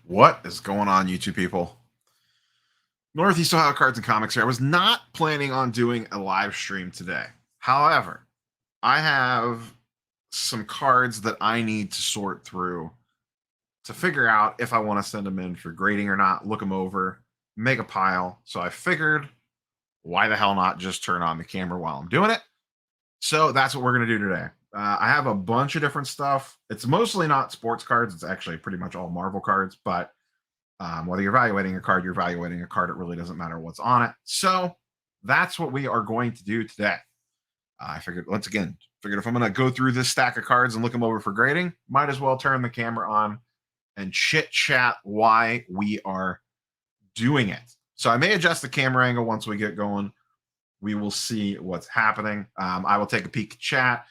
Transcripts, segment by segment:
What is going on, YouTube people? Northeast Ohio Cards and Comics here. I was not planning on doing a live stream today. However, I have some cards that I need to sort through to figure out if I want to send them in for grading or not, look them over, make a pile. So I figured, why the hell not just turn on the camera while I'm doing it? So that's what we're going to do today. I have a bunch of different stuff. It's mostly not sports cards. It's actually pretty much all Marvel cards, but whether you're evaluating a card, you're evaluating a card. It really doesn't matter what's on it. So that's what we are going to do today. I figured, once again, if I'm going to go through this stack of cards and look them over for grading, might as well turn the camera on and chit chat why we are doing it. So I may adjust the camera angle once we get going. We will see what's happening. I will take a peek at chat,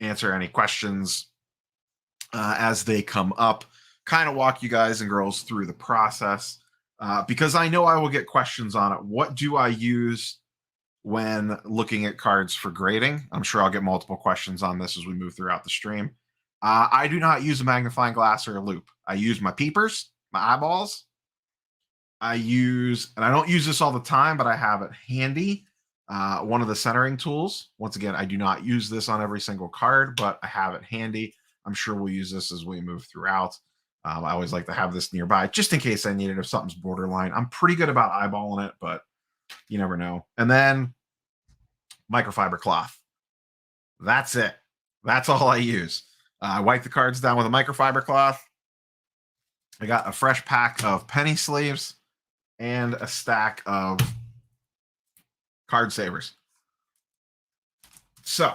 answer any questions as they come up, kind of walk you guys and girls through the process because I know I will get questions on it. What do I use when looking at cards for grading? I'm sure I'll get multiple questions on this as we move throughout the stream. I do not use a magnifying glass or a loop. I use my peepers, my eyeballs. I don't use this all the time, but I have it handy. One of the centering tools. Once again, I do not use this on every single card, but I have it handy. I'm sure we'll use this as we move throughout. I always like to have this nearby just in case I need it if something's borderline. I'm pretty good about eyeballing it, but you never know. And then microfiber cloth. That's it. That's all I use. I wipe the cards down with a microfiber cloth. I got a fresh pack of penny sleeves and a stack of card savers. So,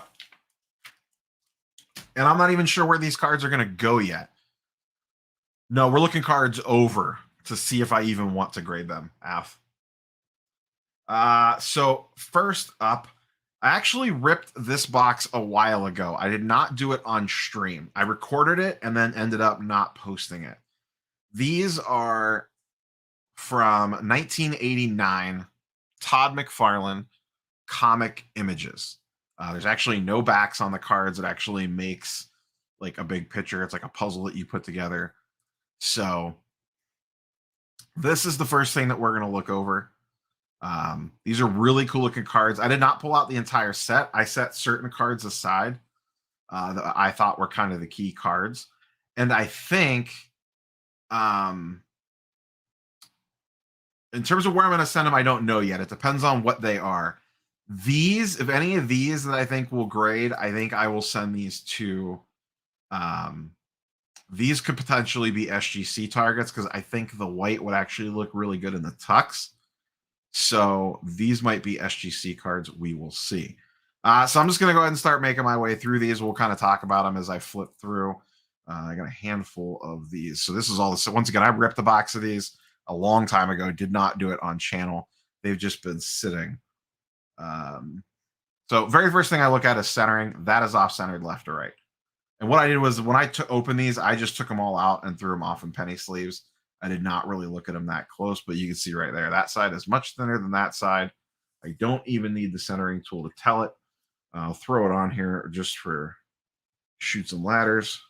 and I'm not even sure where these cards are going to go yet. No, we're looking cards over to see if I even want to grade them. So first up, I actually ripped this box a while ago. I did not do it on stream. I recorded it and then ended up not posting it. These are from 1989, Todd McFarlane comic images. There's actually no backs on the cards. It actually makes like a big picture. It's like a puzzle that you put together. So this is the first thing that we're going to look over. These are really cool looking cards. I did not pull out the entire set. I set certain cards aside that I thought were kind of the key cards. And I think in terms of where I'm going to send them, I don't know yet. It depends on what they are. These, if any of these that I think will grade, I think I will send these to these could potentially be SGC targets because I think the white would actually look really good in the tux. So these might be SGC cards. We will see. So I'm just going to go ahead and start making my way through these. We'll kind of talk about them as I flip through. I got a handful of these. So this is all this. So once again, I ripped the box of these a long time ago. Did not do it on channel. They've just been sitting. So very first thing I look at is centering. That is off-centered left to right. And what I did was when I opened these, I just took them all out and threw them off in penny sleeves. I did not really look at them that close, but you can see right there, that side is much thinner than that side. I don't even need the centering tool to tell it. I'll throw it on here just for shoots and ladders.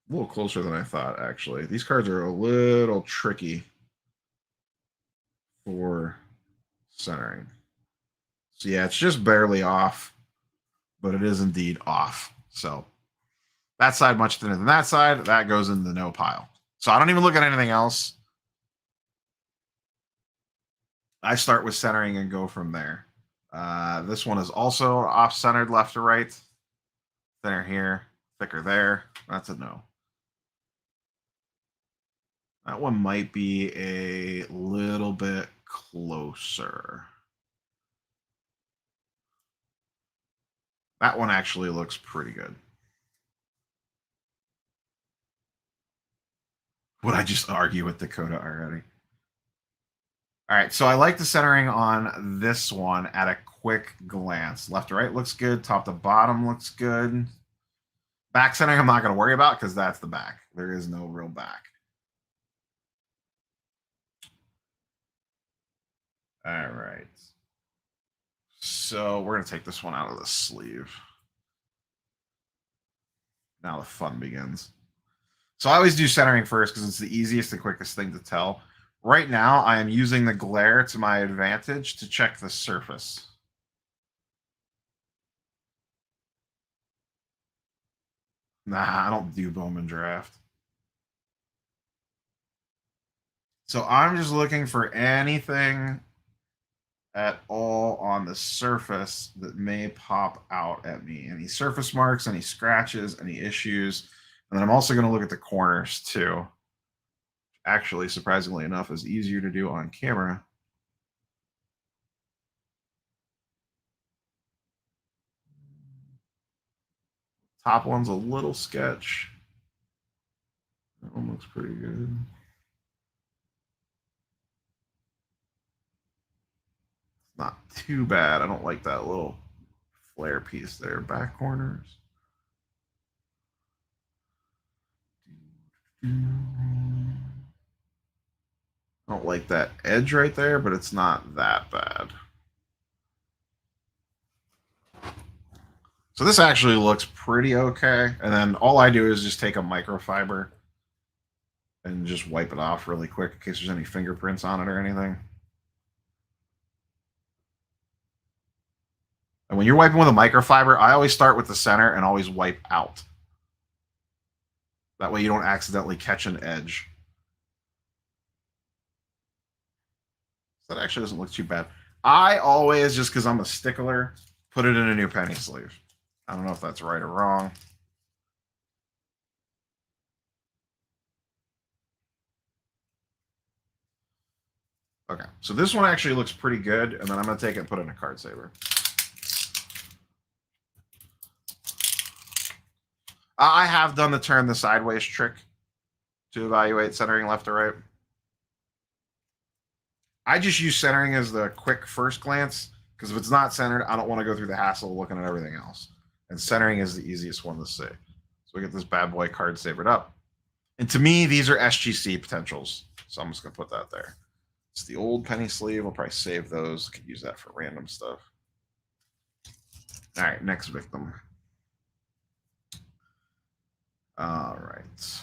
A little closer than I thought, actually. These cards are a little tricky for centering. So yeah, it's just barely off, but it is indeed off. So that side much thinner than that side. That goes in the no pile. So I don't even look at anything else. I start with centering and go from there. This one is also off-centered left to right. Thinner here, thicker there. That's a no. That one might be a little bit closer. That one actually looks pretty good. Would I just argue with Dakota already? All right, so I like the centering on this one at a quick glance. Left to right looks good. Top to bottom looks good. Back centering I'm not going to worry about because that's the back. There is no real back. All right. So we're going to take this one out of the sleeve. Now the fun begins. So I always do centering first because it's the easiest and quickest thing to tell. Right now, I am using the glare to my advantage to check the surface. Nah, I don't do Bowman draft. So I'm just looking for anything at all on the surface that may pop out at me. Any surface marks, any scratches, any issues. And then I'm also going to look at the corners too. Actually, surprisingly enough, is easier to do on camera. Top one's a little sketch. That one looks pretty good. Not too bad. I don't like that little flare piece there. Back corners. I don't like that edge right there, but it's not that bad. So this actually looks pretty okay. And then all I do is just take a microfiber and just wipe it off really quick in case there's any fingerprints on it or anything. And when you're wiping with a microfiber, I always start with the center and always wipe out. That way you don't accidentally catch an edge. That actually doesn't look too bad. I always, just because I'm a stickler, put it in a new penny sleeve. I don't know if that's right or wrong. Okay, so this one actually looks pretty good, and then I'm going to take it and put it in a card saver. I have done the turn the sideways trick to evaluate centering left or right. I just use centering as the quick first glance, because if it's not centered, I don't want to go through the hassle of looking at everything else. And centering is the easiest one to see. So we get this bad boy card savered up. And to me, these are SGC potentials. So I'm just going to put that there. It's the old penny sleeve. I'll probably save those. Could use that for random stuff. All right, next victim. All right.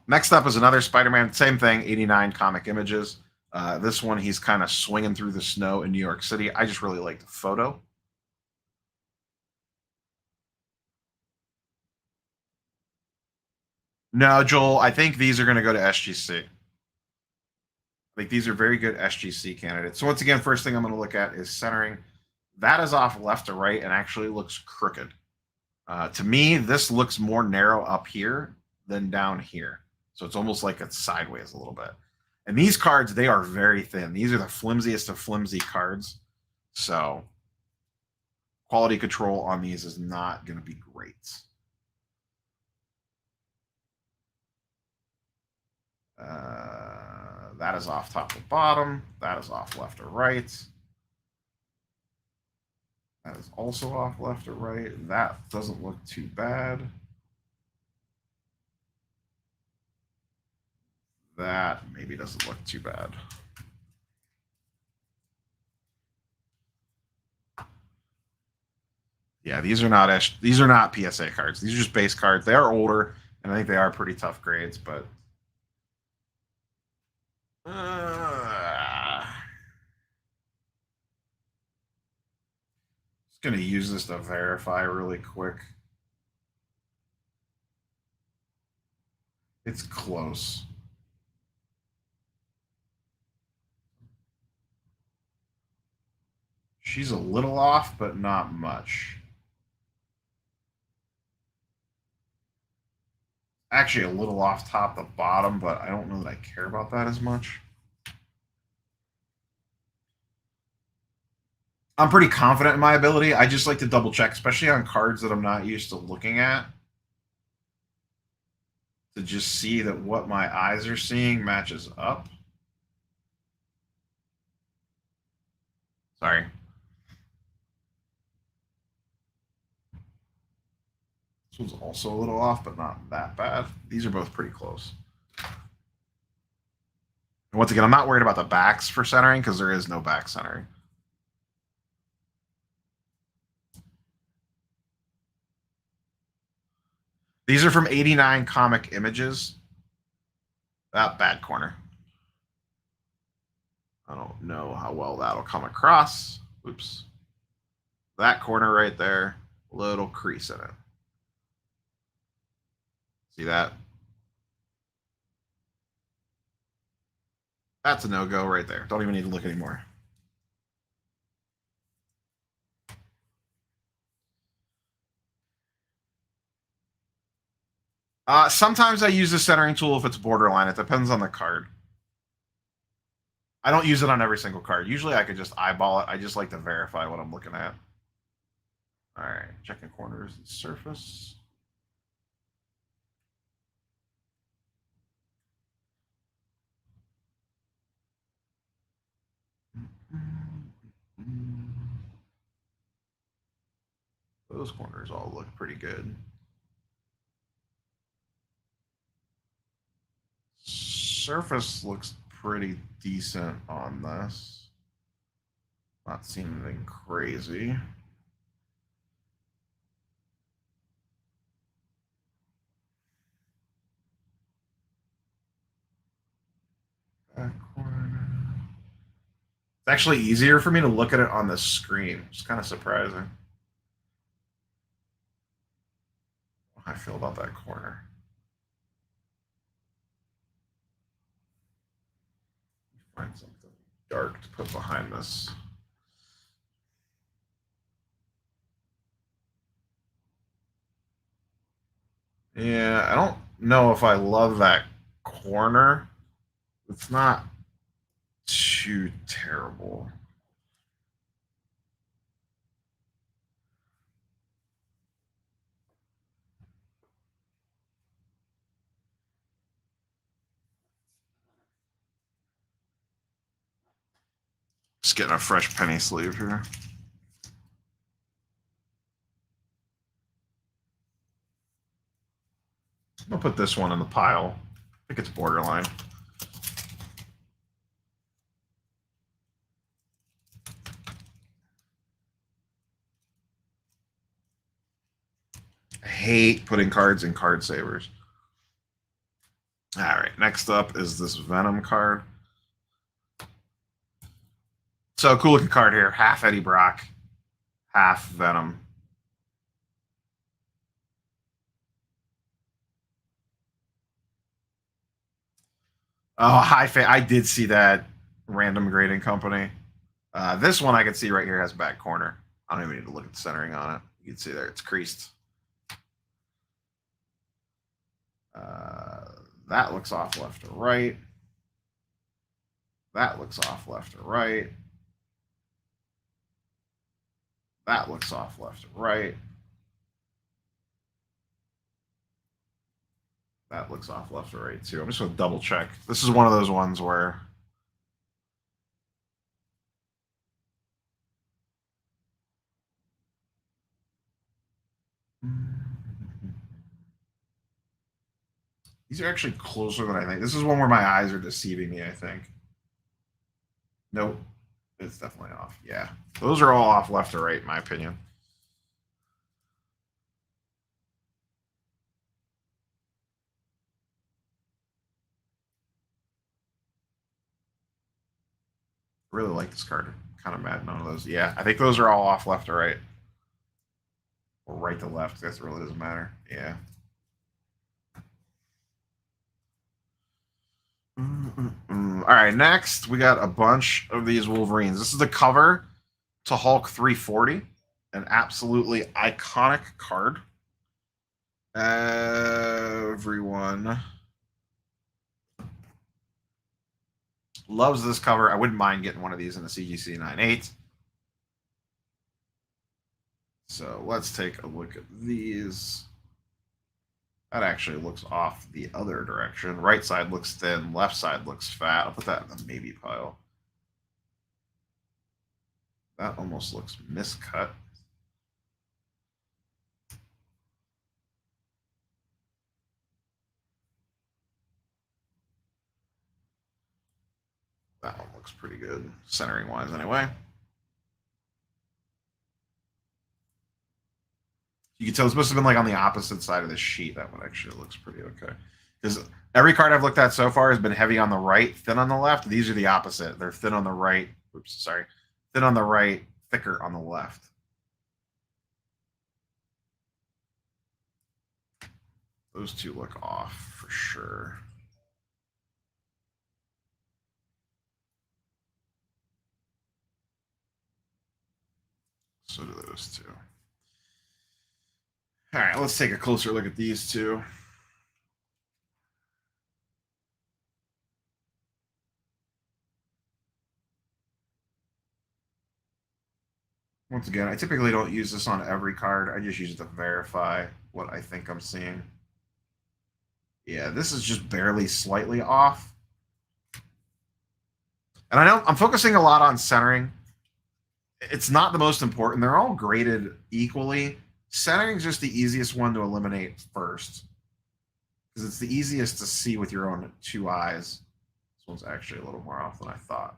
Next up is another Spider-Man. Same thing, 89 comic images. This one, he's kind of swinging through the snow in New York City. I just really like the photo. No, Joel, I think these are going to go to SGC. I think these are very good SGC candidates. So once again, first thing I'm going to look at is centering. That is off left to right and actually looks crooked. To me, this looks more narrow up here than down here. So it's almost like it's sideways a little bit. And these cards, they are very thin. These are the flimsiest of flimsy cards. So quality control on these is not going to be great. That is off top to bottom. That is off left or right. That is also off left or right. That doesn't look too bad. That maybe doesn't look too bad. Yeah, these are not PSA cards. These are just base cards. They are older, and I think they are pretty tough grades, but just gonna use this to verify really quick. It's close. She's a little off, but not much. Actually, a little off top to bottom, but I don't know that I care about that as much. I'm pretty confident in my ability. I just like to double check, especially on cards that I'm not used to looking at, to just see that what my eyes are seeing matches up. Sorry. This one's also a little off, but not that bad. These are both pretty close. And once again, I'm not worried about the backs for centering because there is no back centering. These are from 89 Comic Images. That bad corner. I don't know how well that'll come across. Oops. That corner right there, little crease in it. See that? That's a no-go right there. Don't even need to look anymore. Sometimes I use the centering tool if it's borderline. It depends on the card. I don't use it on every single card. Usually I could just eyeball it. I just like to verify what I'm looking at. All right, checking corners and surface. Those corners all look pretty good. Surface looks pretty decent on this. Not seeing anything crazy. Back corner. It's actually easier for me to look at it on the screen. It's kind of surprising. How I feel about that corner. Find something dark to put behind this. Yeah, I don't know if I love that corner. It's not too terrible. Just getting a fresh penny sleeve here. I'll put this one in the pile. I think it's borderline. I hate putting cards in card savers. All right, next up is this Venom card. So cool looking card here. Half Eddie Brock, half Venom. Oh, I did see that random grading company. This one I can see right here has back corner. I don't even need to look at the centering on it. You can see there, it's creased. That looks off left to right. That looks off left to right. That looks off left to right. That looks off left to right too. I'm just going to double check. This is one of those ones where these are actually closer than I think. This is one where my eyes are deceiving me, I think. Nope. It's definitely off. Yeah. Those are all off left to right, in my opinion. Really like this card. Kind of mad none of those. Yeah, I think those are all off left to right. Or right to left. That really doesn't matter. Yeah. All right, next we got a bunch of these Wolverines. This is the cover to Hulk 340, an absolutely iconic card. Everyone loves this cover. I wouldn't mind getting one of these in the CGC 9.8. So let's take a look at these. That actually looks off the other direction. Right side looks thin, left side looks fat. I'll put that in the maybe pile. That almost looks miscut. That one looks pretty good, centering wise anyway. You can tell this must have been like on the opposite side of the sheet. That one actually looks pretty okay. Because every card I've looked at so far has been heavy on the right, thin on the left. These are the opposite. They're thin on the right. Oops, sorry. Thin on the right, thicker on the left. Those two look off for sure. So do those two. All right, let's take a closer look at these two. Once again, I typically don't use this on every card. I just use it to verify what I think I'm seeing. Yeah, this is just barely slightly off. And I know I'm focusing a lot on centering. It's not the most important. They're all graded equally. Centering is just the easiest one to eliminate first, because it's the easiest to see with your own two eyes. This one's actually a little more off than I thought.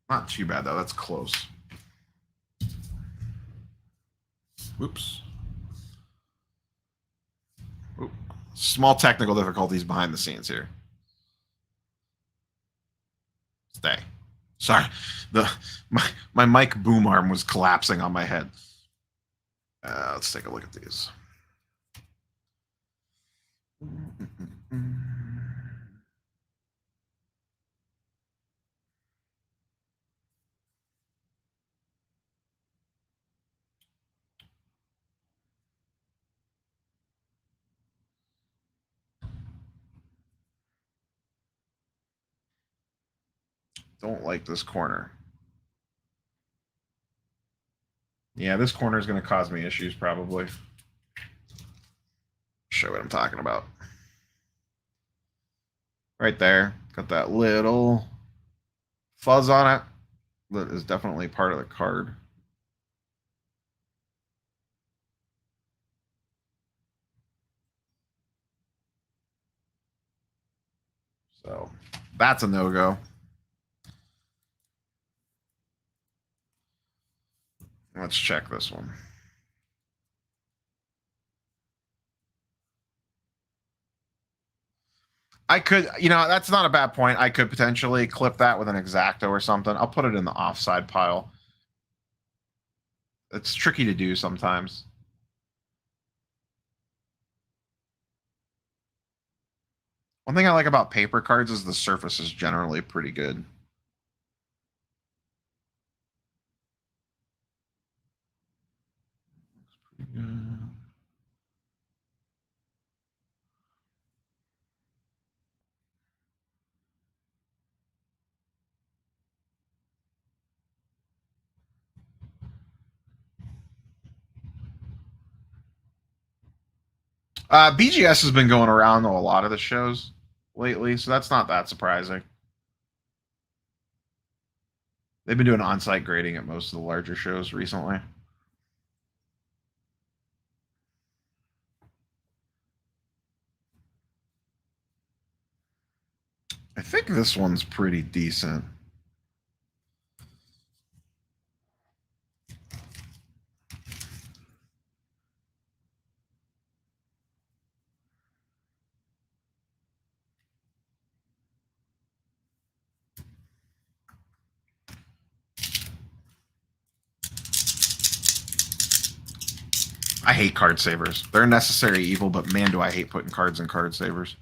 Not too bad, though. That's close. Oops. Oop. Small technical difficulties behind the scenes here. Stay. Sorry. My mic boom arm was collapsing on my head. Let's take a look at these. Don't like this corner. Yeah, this corner is going to cause me issues probably. Show what I'm talking about. Right there. Got that little fuzz on it. That is definitely part of the card. So that's a no-go. Let's check this one. I could, that's not a bad point. I could potentially clip that with an X-Acto or something. I'll put it in the offside pile. It's tricky to do sometimes. One thing I like about paper cards is the surface is generally pretty good. BGS has been going around to a lot of the shows lately, so that's not that surprising. They've been doing on-site grading at most of the larger shows recently. I think this one's pretty decent. I hate card savers. They're a necessary evil, but man, do I hate putting cards in card savers.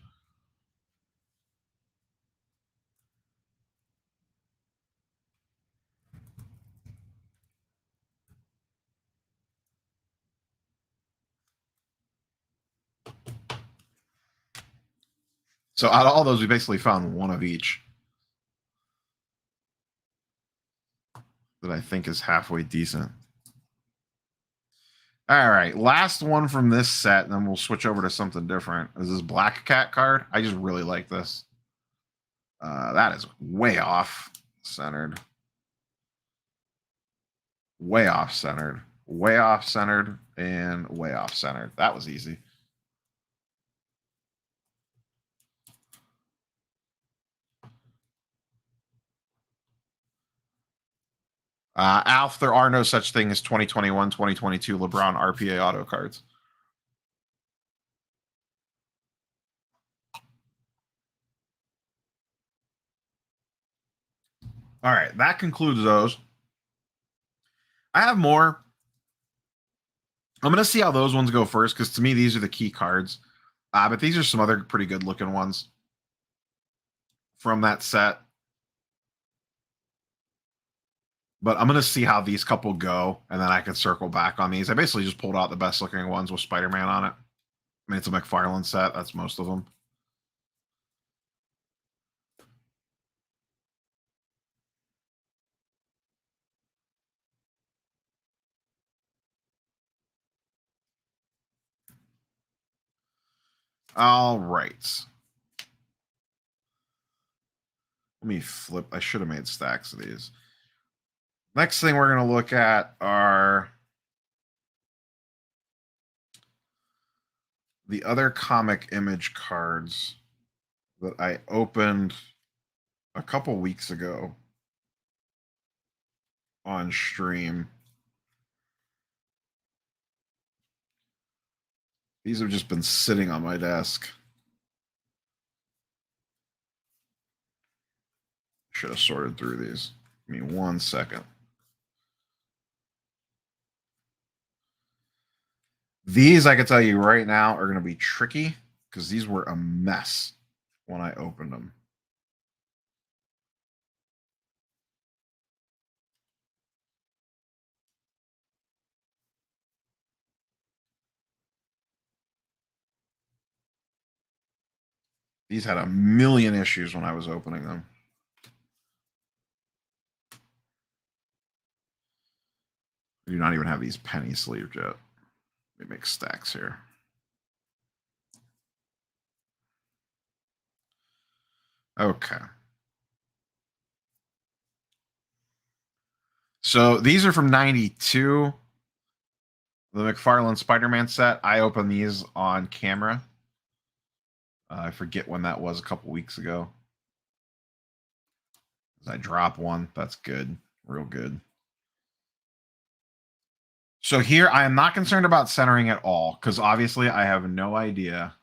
So out of all those, we basically found one of each that I think is halfway decent. All right, last one from this set, and then we'll switch over to something different. Is this Black Cat card? I just really like this. That is way off centered. Way off centered. Way off centered. And way off centered. That was easy. Alf, there are no such thing as 2021, 2022 LeBron RPA auto cards. All right, that concludes those. I have more. I'm going to see how those ones go first because to me, these are the key cards. But these are some other pretty good looking ones from that set. But I'm going to see how these couple go, and then I can circle back on these. I basically just pulled out the best looking ones with Spider-Man on it. I mean, it's a McFarlane set. That's most of them. All right. Let me flip. I should have made stacks of these. Next thing we're going to look at are the other comic image cards that I opened a couple weeks ago on stream. These have just been sitting on my desk. Should have sorted through these. Give me 1 second. These, I can tell you right now, are going to be tricky because these were a mess when I opened them. These had a million issues when I was opening them. I do not even have these penny sleeved yet. Let me make stacks here. Okay. So these are from 92. The McFarlane Spider-Man set. I opened these on camera. I forget when that was, a couple weeks ago. I drop one. That's good. Real good. So here, I am not concerned about centering at all, because obviously I have no idea.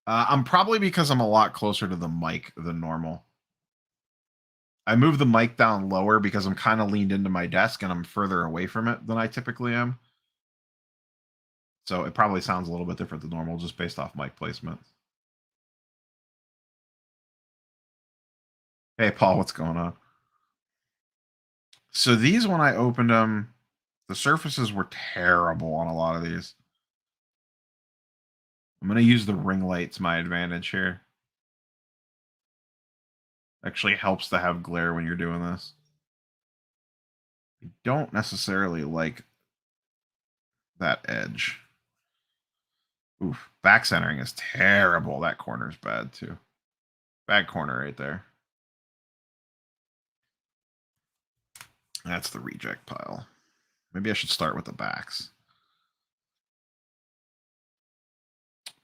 I'm probably because I'm a lot closer to the mic than normal. I moved the mic down lower because I'm kind of leaned into my desk and I'm further away from it than I typically am. So it probably sounds a little bit different than normal just based off mic placement. Hey, Paul, what's going on? So these, when I opened them, the surfaces were terrible on a lot of these. I'm going to use the ring light to my advantage here. Actually helps to have glare when you're doing this. I don't necessarily like that edge. Oof, back centering is terrible. That corner's bad too. Bad corner right there. That's the reject pile. Maybe I should start with the backs.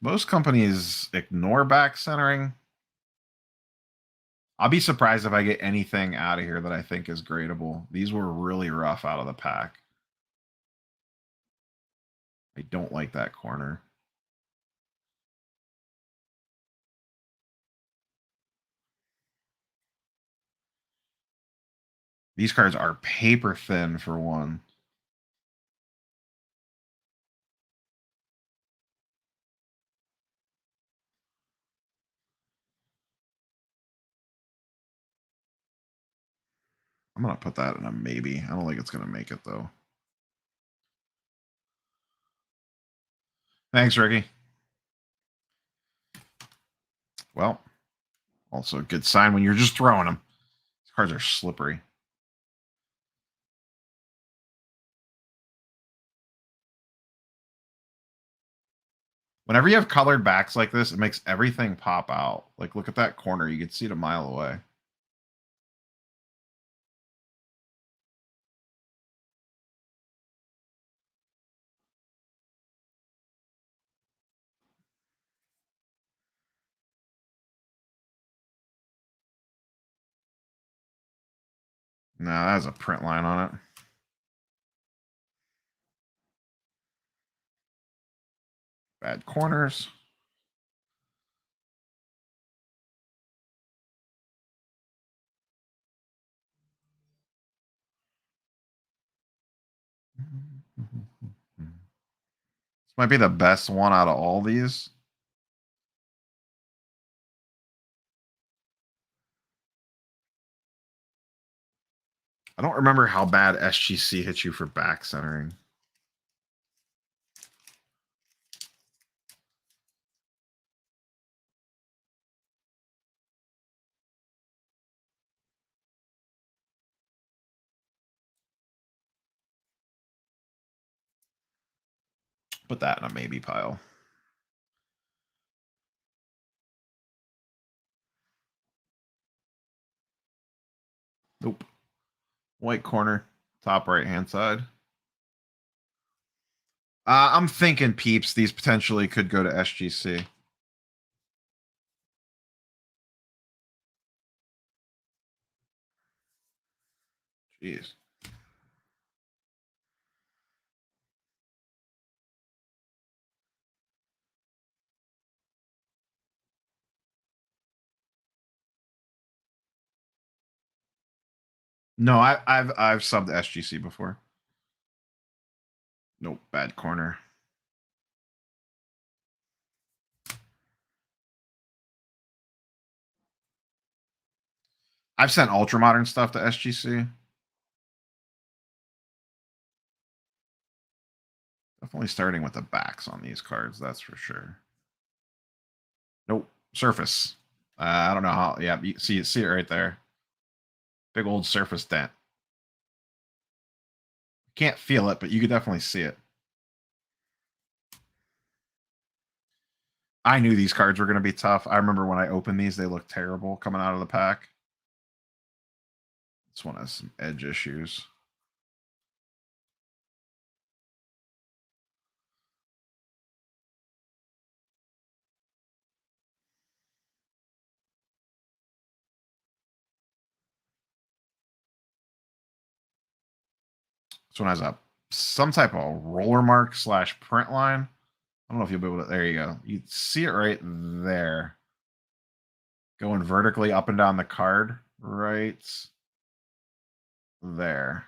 Most companies ignore back centering. I'll be surprised if I get anything out of here that I think is gradable. These were really rough out of the pack. I don't like that corner. These cards are paper thin for one. I'm going to put that in a maybe. I don't think it's going to make it, though. Thanks, Ricky. Well, also a good sign when you're just throwing them. These cards are slippery. Whenever you have colored backs like this, it makes everything pop out. Like, look at that corner. You can see it a mile away. No, that has a print line on it. Bad corners. This might be the best one out of all these. I don't remember how bad SGC hits you for back centering. Put that in a maybe pile. Nope. White corner, top right hand side. I'm thinking peeps. These potentially could go to SGC. Jeez. No, I've subbed SGC before. Nope, bad corner. I've sent ultra modern stuff to SGC. Definitely starting with the backs on these cards, that's for sure. Nope, surface. I don't know how. Yeah, you see it right there. Big old surface dent. Can't feel it, but you could definitely see it. I knew these cards were going to be tough. I remember when I opened these, they looked terrible coming out of the pack. This one has some edge issues. This one has some type of roller mark / print line. I don't know if you'll be able to. There you go. You see it right there. Going vertically up and down the card. Right there.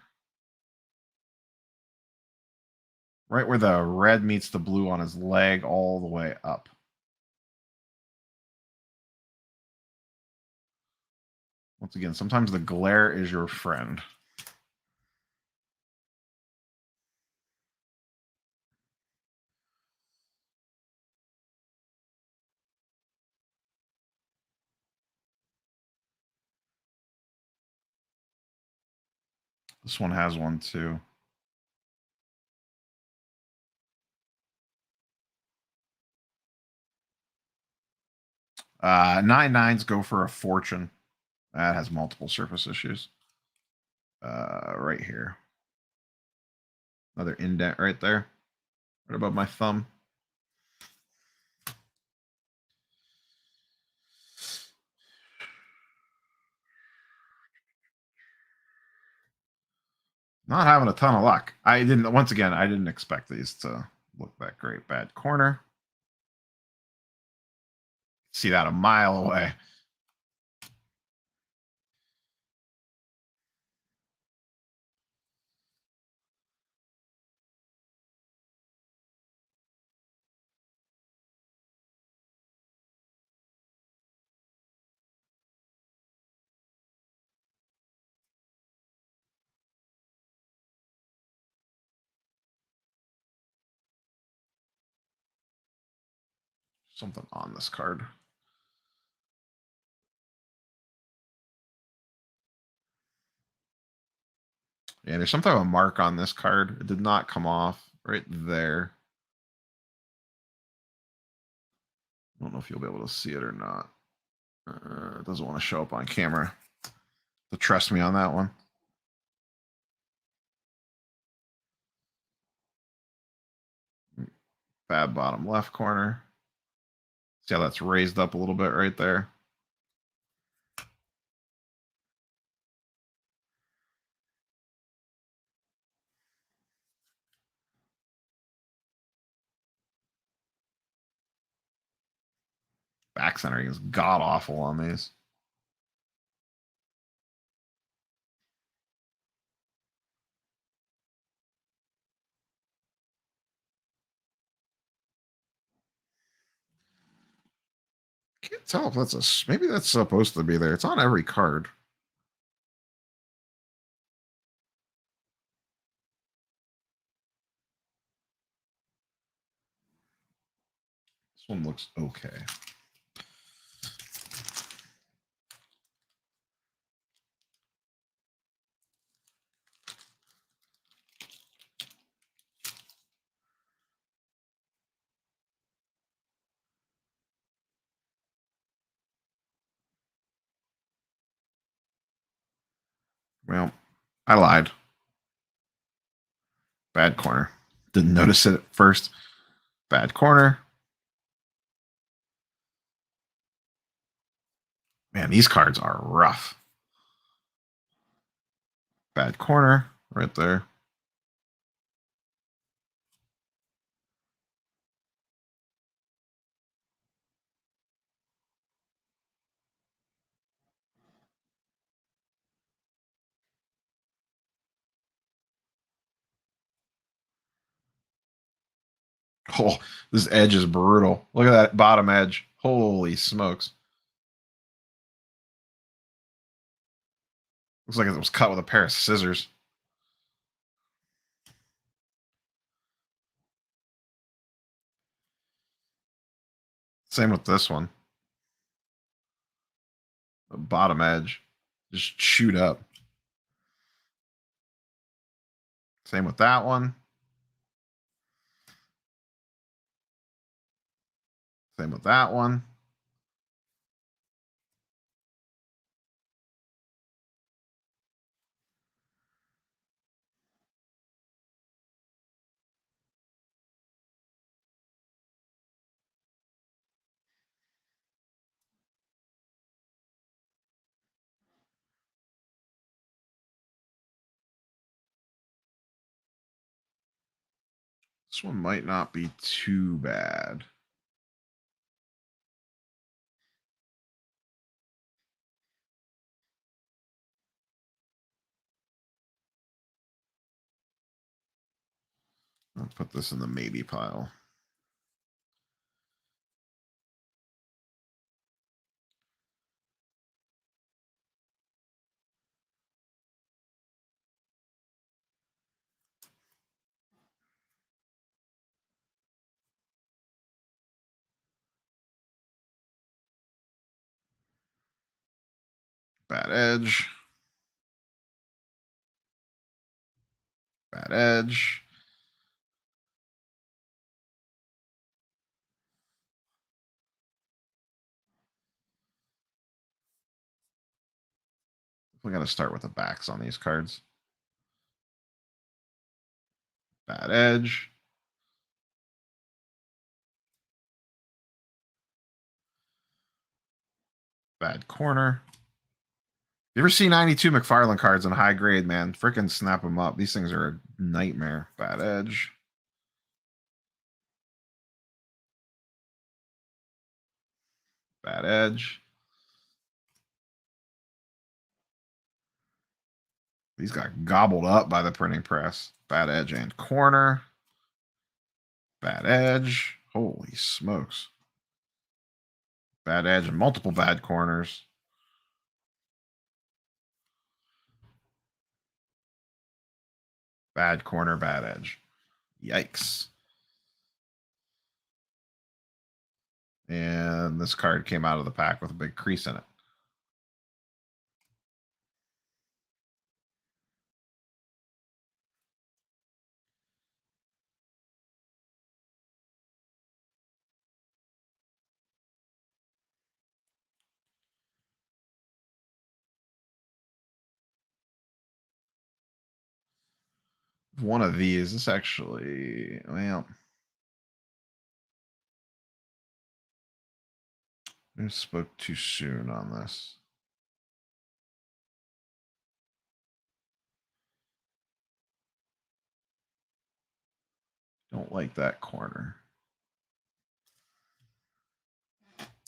Right where the red meets the blue on his leg all the way up. Once again, sometimes the glare is your friend. This one has one too. Nine nines go for a fortune. That has multiple surface issues. Right here. Another indent right there. Right above my thumb. Not having a ton of luck. Once again, I didn't expect these to look that great. Bad corner. See that a mile away. Something on this card. Yeah, there's some type of mark on this card. It did not come off right there. I don't know if you'll be able to see it or not. It doesn't want to show up on camera. So trust me on that one. Bad bottom left corner. See how that's raised up a little bit right there. Back centering is god awful on these. Can't tell if that's maybe that's supposed to be there. It's on every card. This one looks okay. Well, I lied. Bad corner. Didn't notice it at first. Bad corner. Man, these cards are rough. Bad corner right there. Oh, this edge is brutal. Look at that bottom edge. Holy smokes. Looks like it was cut with a pair of scissors. Same with this one. The bottom edge just chewed up. Same with that one. Same with that one. This one might not be too bad. I'll put this in the maybe pile. Bad edge. Bad edge. We got to start with the backs on these cards. Bad edge. Bad corner. You ever see 92 McFarlane cards in high grade, man? Freaking snap them up. These things are a nightmare. Bad edge. Bad edge. These got gobbled up by the printing press. Bad edge and corner. Bad edge. Holy smokes. Bad edge and multiple bad corners. Bad corner, bad edge. Yikes. And this card came out of the pack with a big crease in it. One of these, this actually, well, I spoke too soon on this. Don't like that corner.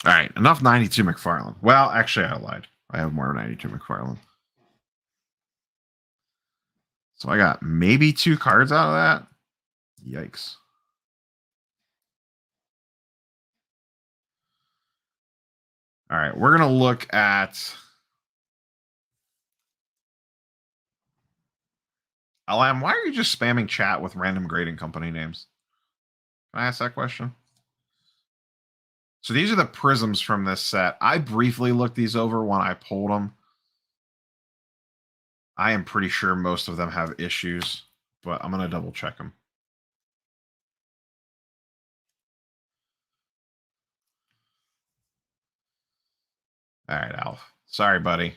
All right, enough 92 McFarlane. Well, actually, I lied. I have more 92 McFarlane. So I got maybe 2 cards out of that. Yikes. All right, we're going to look at LM. Why are you just spamming chat with random grading company names? Can I ask that question? So these are the prisms from this set. I briefly looked these over when I pulled them. I am pretty sure most of them have issues, but I'm going to double check them. All right, Alf. Sorry, buddy.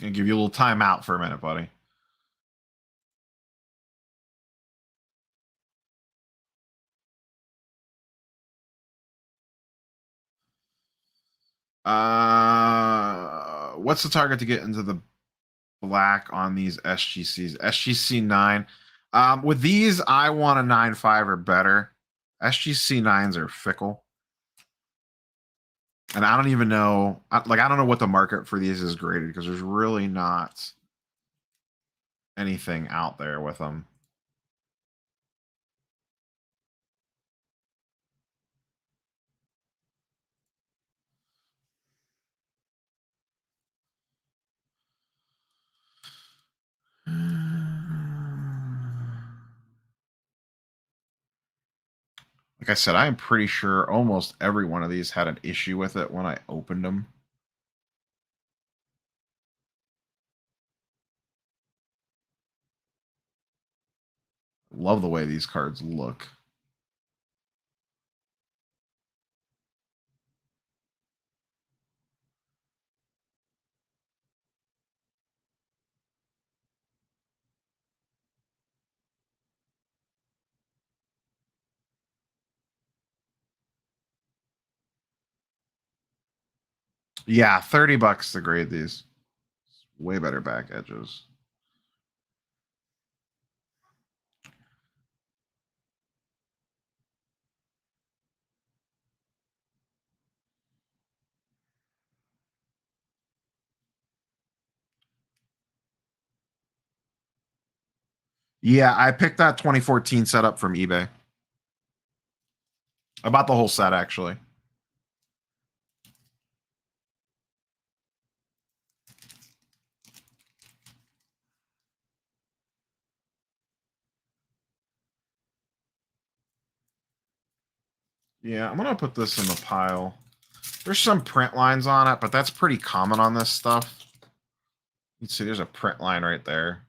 Gonna give you a little time out for a minute, buddy. What's the target to get into the black on these SGCs? SGC 9. With these, I want a 9.5 or better. SGC 9s are fickle. And I don't even know, I don't know what the market for these is graded because there's really not anything out there with them. Like I said, I am pretty sure almost every one of these had an issue with it when I opened them. Love the way these cards look. Yeah, $30 to grade these. Way better back edges. Yeah, I picked that 2014 setup from eBay. I bought the whole set actually. Yeah, I'm gonna put this in the pile. There's some print lines on it, but that's pretty common on this stuff. You can see there's a print line right there.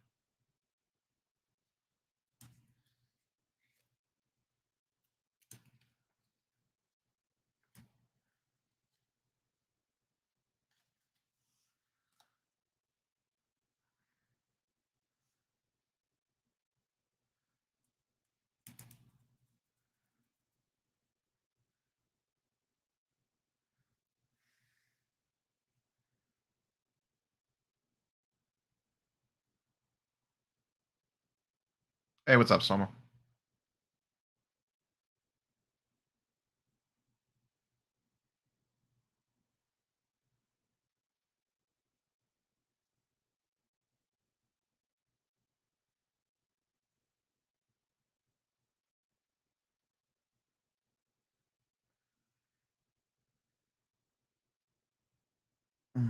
Hey, what's up, Soma? At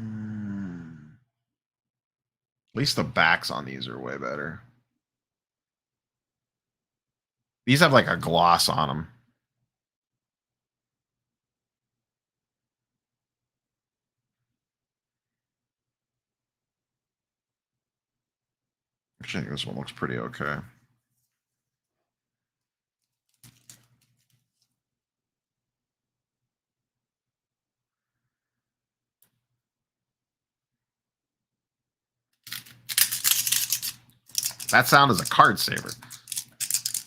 least the backs on these are way better. These have like a gloss on them. Actually, I think this one looks pretty okay. That sound is a card saver.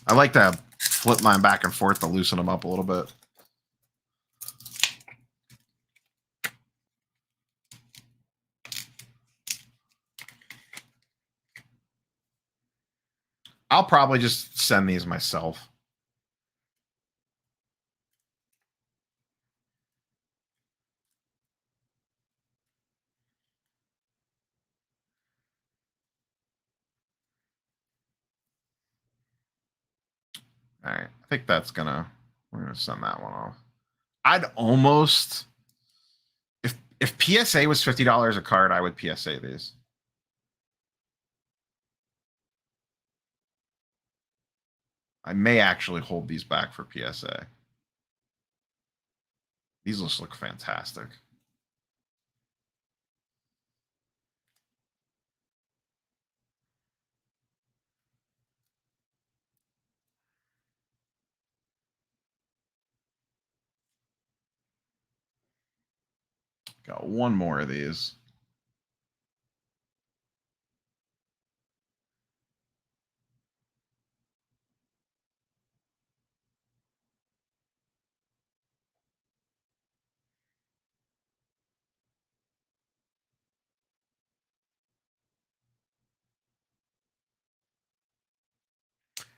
I like to flip mine back and forth to loosen them up a little bit. I'll probably just send these myself. All right, I think that's we're gonna send that one off. I'd almost, if PSA was $50 a card, I would PSA these. I may actually hold these back for PSA. These just look fantastic. Got one more of these.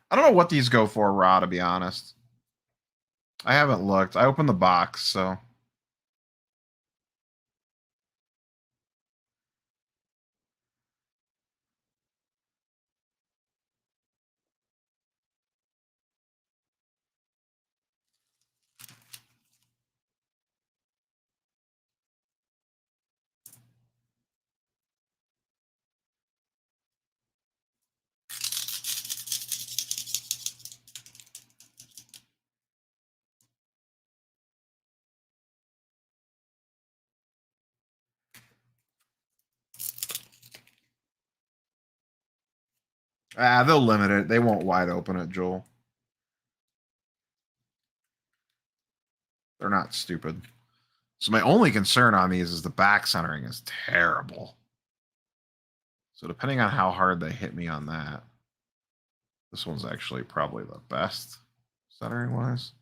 I don't know what these go for raw, to be honest. I haven't looked. I opened the box, so. They'll limit it. They won't wide open it, Joel. They're not stupid. So my only concern on these is the back centering is terrible. So depending on how hard they hit me on that, this one's actually probably the best centering wise.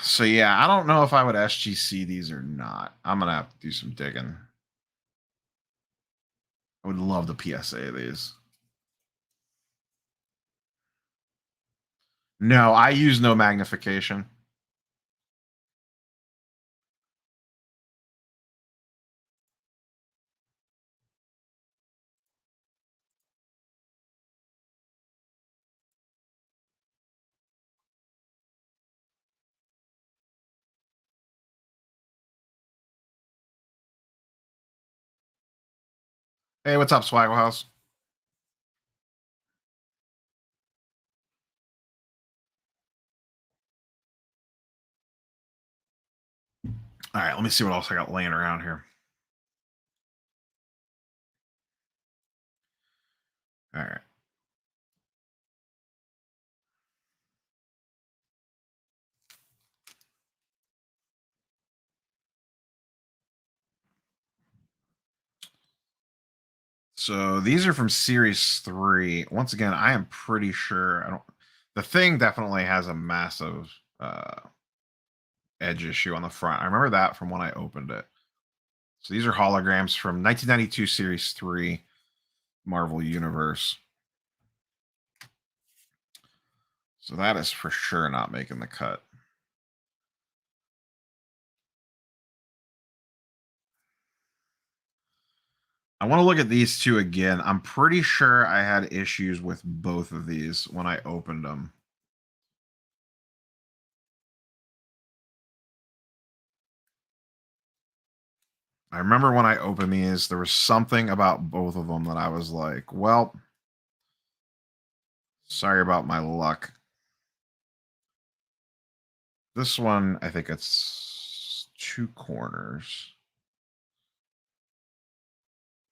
So yeah, I don't know if I would SGC these or not. I'm gonna have to do some digging. I would love the PSA these. No, I use no magnification. Hey, what's up, Swaggle House? All right, let me see what else I got laying around here. All right. So these are from Series 3. Once again, I am pretty sure the thing definitely has a massive edge issue on the front. I remember that from when I opened it. So these are holograms from 1992 Series 3 Marvel Universe. So that is for sure not making the cut. I want to look at these two again. I'm pretty sure I had issues with both of these when I opened them. I remember when I opened these, there was something about both of them that I was like, well, sorry about my luck. This one, I think it's 2 corners.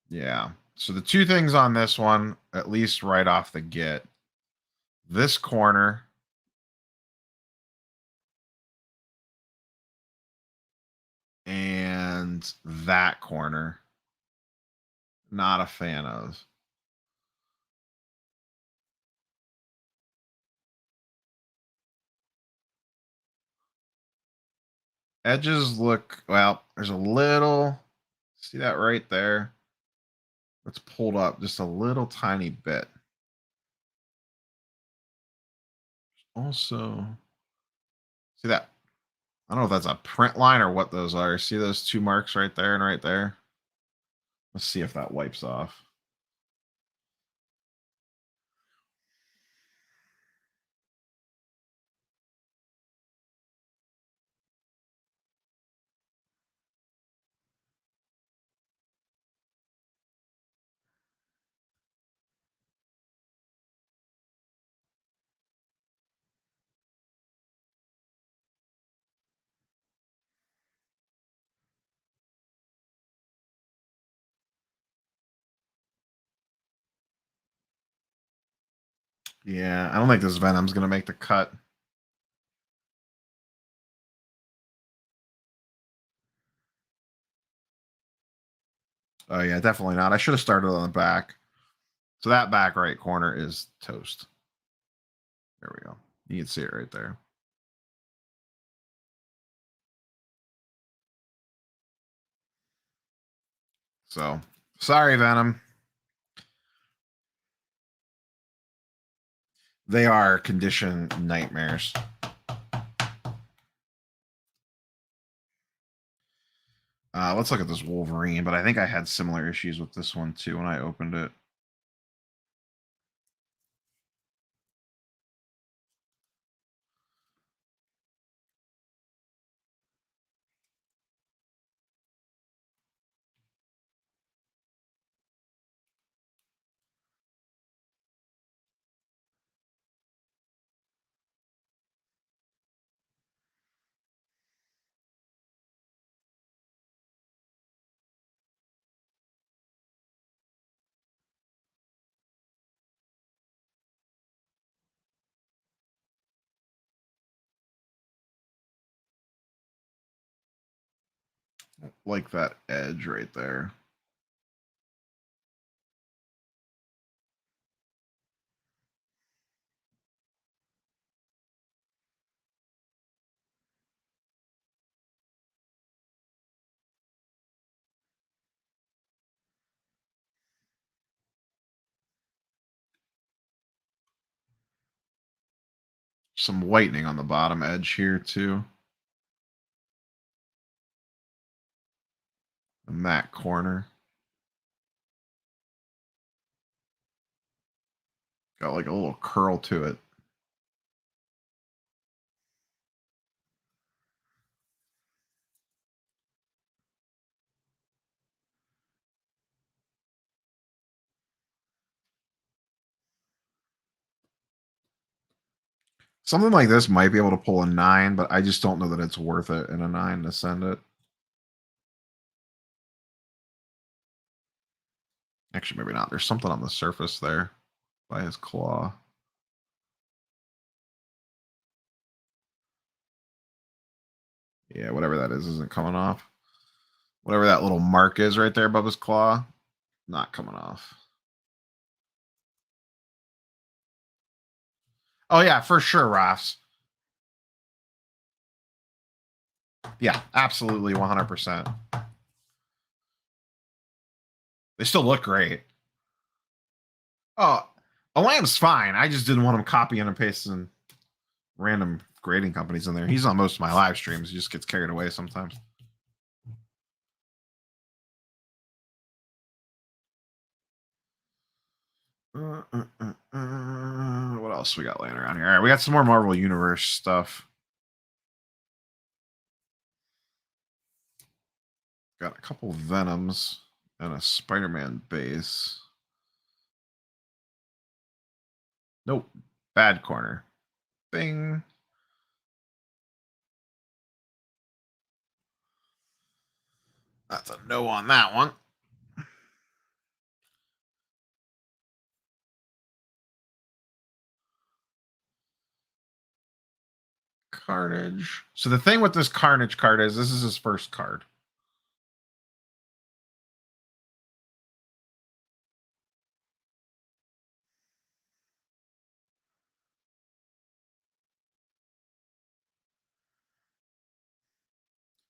Yeah. So the two things on this one, at least right off the get, this corner and that corner Not a fan of. Edges look, well, there's a little, see that right there? It's pulled up just a little tiny bit. Also, see that? I don't know if that's a print line or what those are. See those two marks right there and right there? Let's see if that wipes off. Yeah, I don't think this Venom's going to make the cut. Oh, yeah, definitely not. I should have started on the back. So that back right corner is toast. There we go. You can see it right there. So, sorry, Venom. They are condition nightmares. Let's look at this Wolverine, but I think I had similar issues with this one too when I opened it. Like that edge right there. Some whitening on the bottom edge here too. In that corner. Got like a little curl to it. Something like this might be able to pull a 9, but I just don't know that it's worth it in a 9 to send it. Actually, maybe not. There's something on the surface there by his claw. Yeah, whatever that is isn't coming off. Whatever that little mark is right there above his claw, not coming off. Oh, yeah, for sure, Rafts. Yeah, absolutely 100%. They still look great. Oh, Alam's fine. I just didn't want him copying and pasting random grading companies in there. He's on most of my live streams. He just gets carried away sometimes. What else we got laying around here? All right, we got some more Marvel Universe stuff. Got a couple Venoms and a Spider-Man base. Nope. Bad corner. Bing. That's a no on that one. Carnage. So the thing with this Carnage card is this is his first card.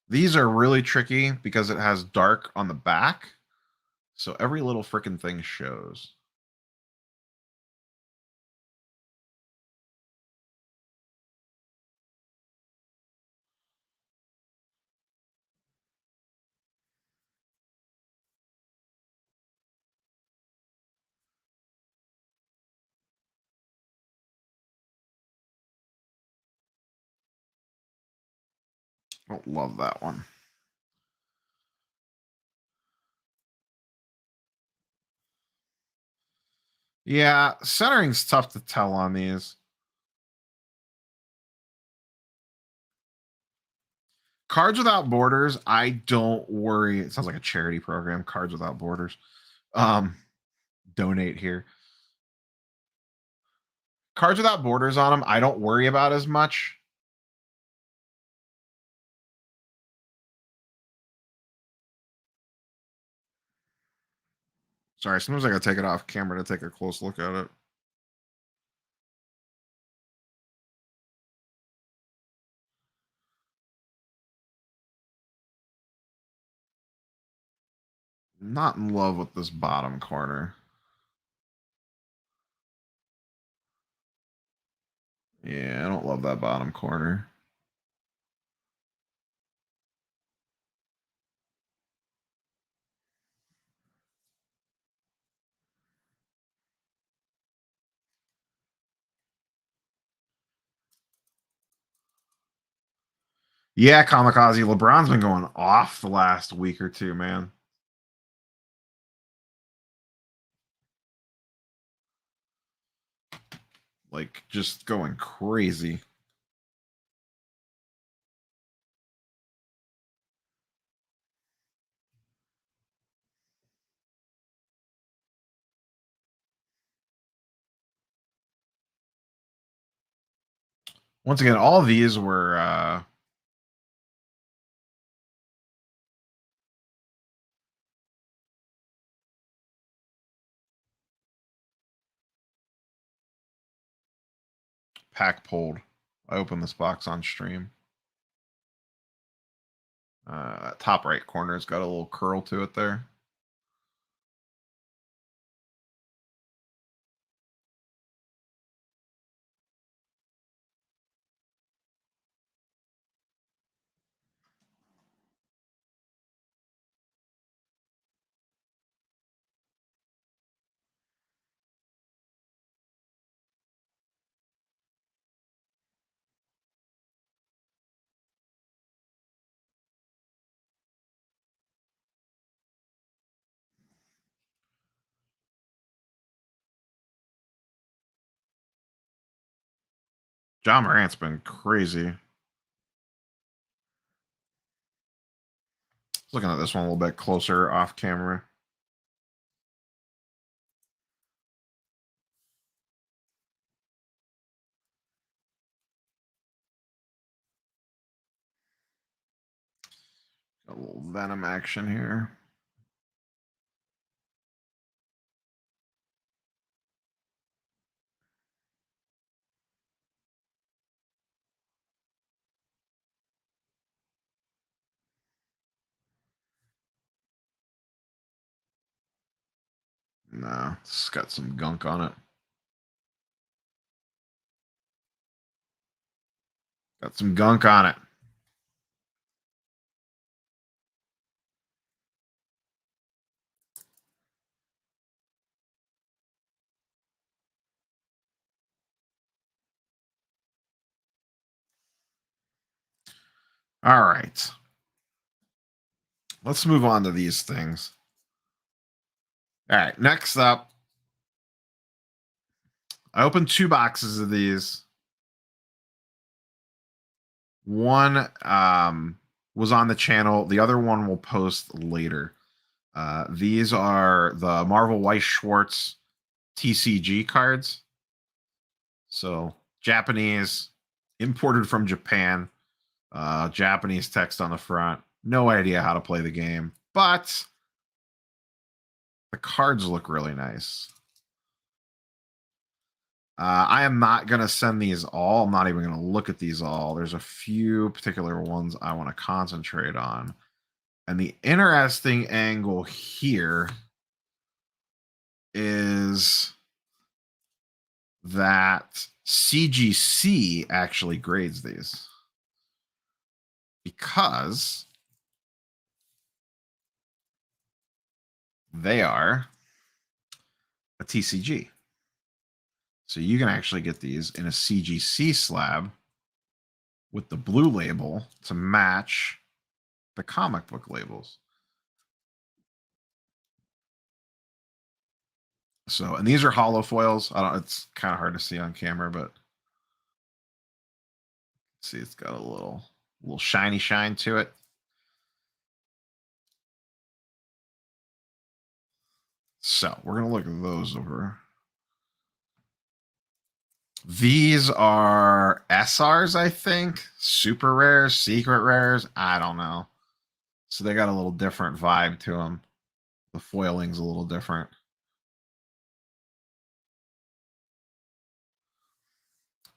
These are really tricky because it has dark on the back. So every little freaking thing shows. I don't love that one. Yeah, centering's tough to tell on these. Cards Without Borders, I don't worry. It sounds like a charity program, Cards Without Borders. Donate here. Cards Without Borders on them, I don't worry about as much. Sorry, sometimes I gotta take it off camera to take a close look at it. Not in love with this bottom corner. Yeah, I don't love that bottom corner. Yeah, Kamikaze. LeBron's been going off the last week or two, man. Like, just going crazy. Once again, all of these were pack pulled. I opened this box on stream. Top right corner's got a little curl to it there. John Morant's been crazy. Looking at this one a little bit closer off camera. Got a little Venom action here. No, it's got some gunk on it. Got some gunk on it. All right. Let's move on to these things. All right. Next up, I opened 2 boxes of these. One was on the channel. The other one will post later. These are the Marvel Weiss Schwartz TCG cards. So Japanese, imported from Japan. Japanese text on the front. No idea how to play the game, but the cards look really nice. I am not going to send these all. I'm not even going to look at these all. There's a few particular ones I want to concentrate on. And the interesting angle here is that CGC actually grades these because they are a TCG. So you can actually get these in a CGC slab with the blue label to match the comic book labels. So, and these are hollow foils. It's kind of hard to see on camera, but see, it's got a little shiny shine to it. So we're going to look at those over. These are SRs, I think. Super rares, secret rares. I don't know. So they got a little different vibe to them. The foiling's a little different.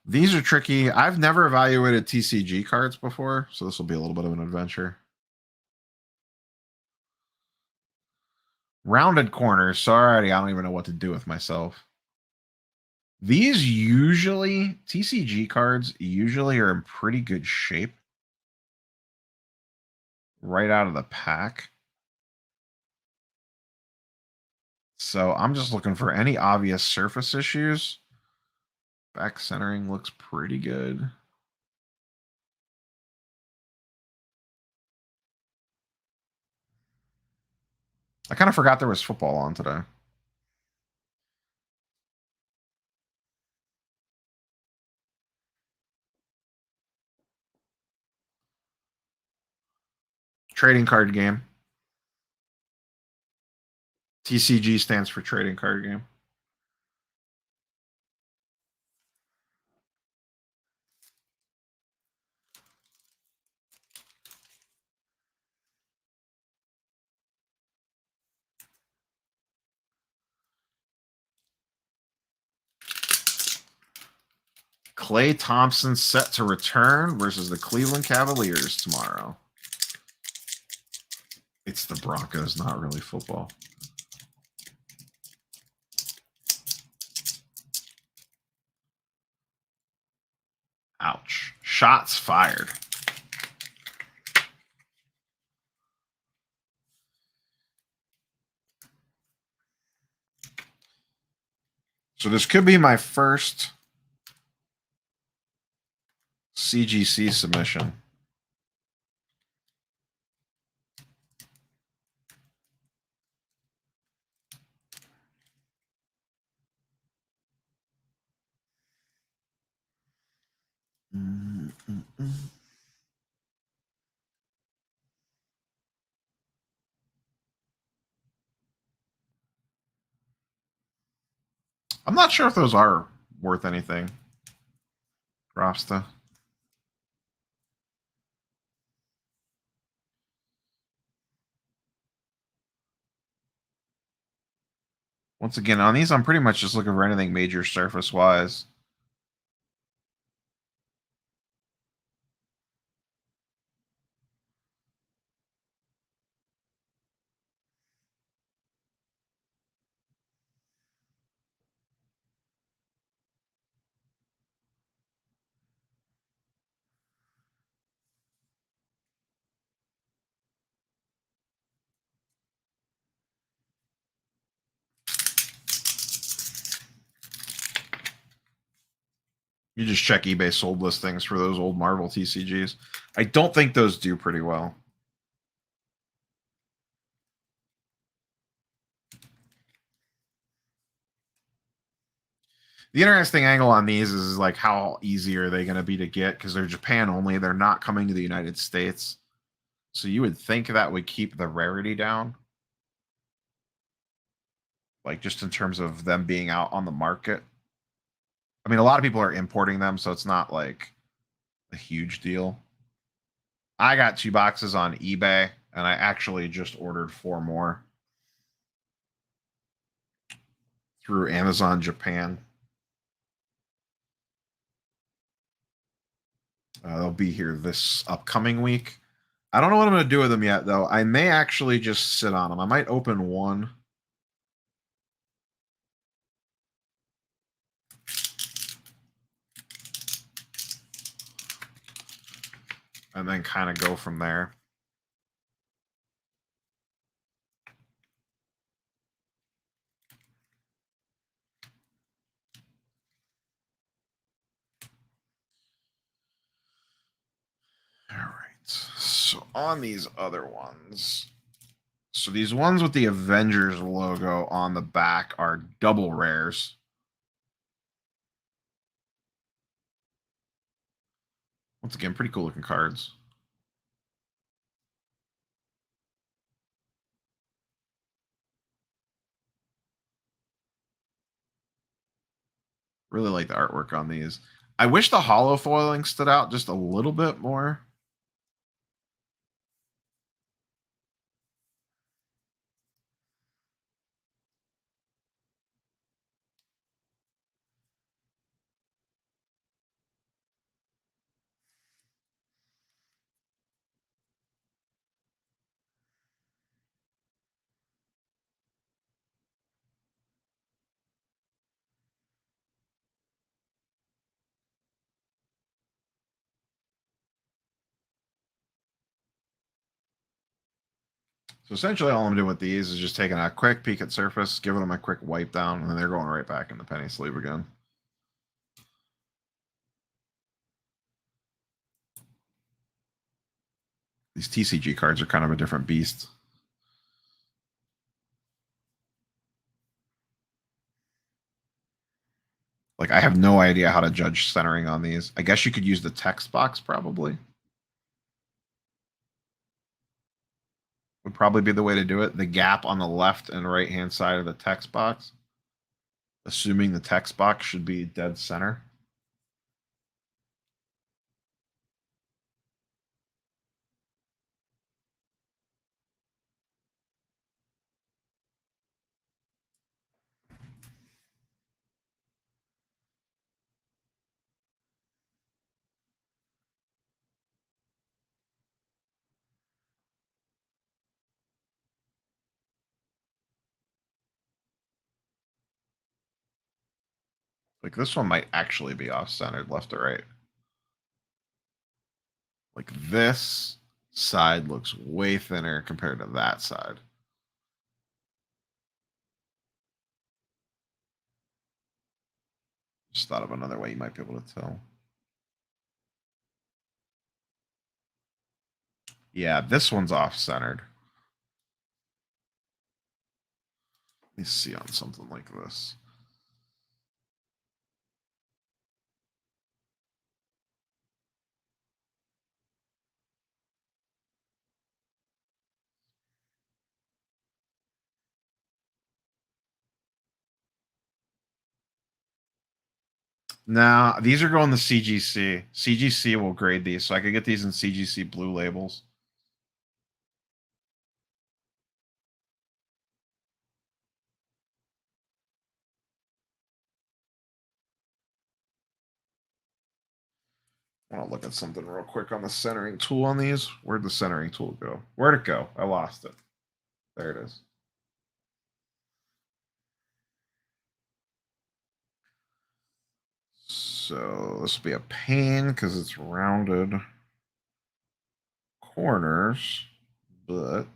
These are tricky. I've never evaluated TCG cards before, so this will be a little bit of an adventure. Rounded corners. Sorry, I don't even know what to do with myself. These usually, TCG cards usually are in pretty good shape right out of the pack. So I'm just looking for any obvious surface issues. Back centering looks pretty good. I kind of forgot there was football on today. Trading card game. TCG stands for trading card game. Klay Thompson set to return versus the Cleveland Cavaliers tomorrow. It's the Broncos, not really football. Ouch. Shots fired. So this could be my first CGC submission. I'm not sure if those are worth anything. Rasta. Once again, on these, I'm pretty much just looking for anything major surface-wise. You just check eBay sold listings for those old Marvel TCGs. I don't think those do pretty well. The interesting angle on these is like how easy are they going to be to get because they're Japan only. They're not coming to the United States. So you would think that would keep the rarity down. Like just in terms of them being out on the market. I mean, a lot of people are importing them, so it's not like a huge deal. I got 2 boxes on eBay, and I actually just ordered 4 more through Amazon Japan. They'll be here this upcoming week. I don't know what I'm going to do with them yet, though. I may actually just sit on them. I might open one. And then kind of go from there. All right. So on these other ones, so these ones with the Avengers logo on the back are double rares. Once again, pretty cool looking cards. Really like the artwork on these. I wish the hollow foiling stood out just a little bit more. So essentially all I'm doing with these is just taking a quick peek at surface, giving them a quick wipe down, and then they're going right back in the penny sleeve again. These TCG cards are kind of a different beast. Like, I have no idea how to judge centering on these. I guess you could use the text box, probably. Would probably be the way to do it. The gap on the left and right hand side of the text box. Assuming the text box should be dead center. Like, this one might actually be off centered left or right. Like, this side looks way thinner compared to that side. Just thought of another way you might be able to tell. Yeah, this one's off centered. Let me see on something like this. Now, these are going to CGC. CGC will grade these, so I could get these in CGC blue labels. I want to look at something real quick on the centering tool on these. Where'd the centering tool go? Where'd it go? I lost it. There it is. So this will be a pain because it's rounded corners, but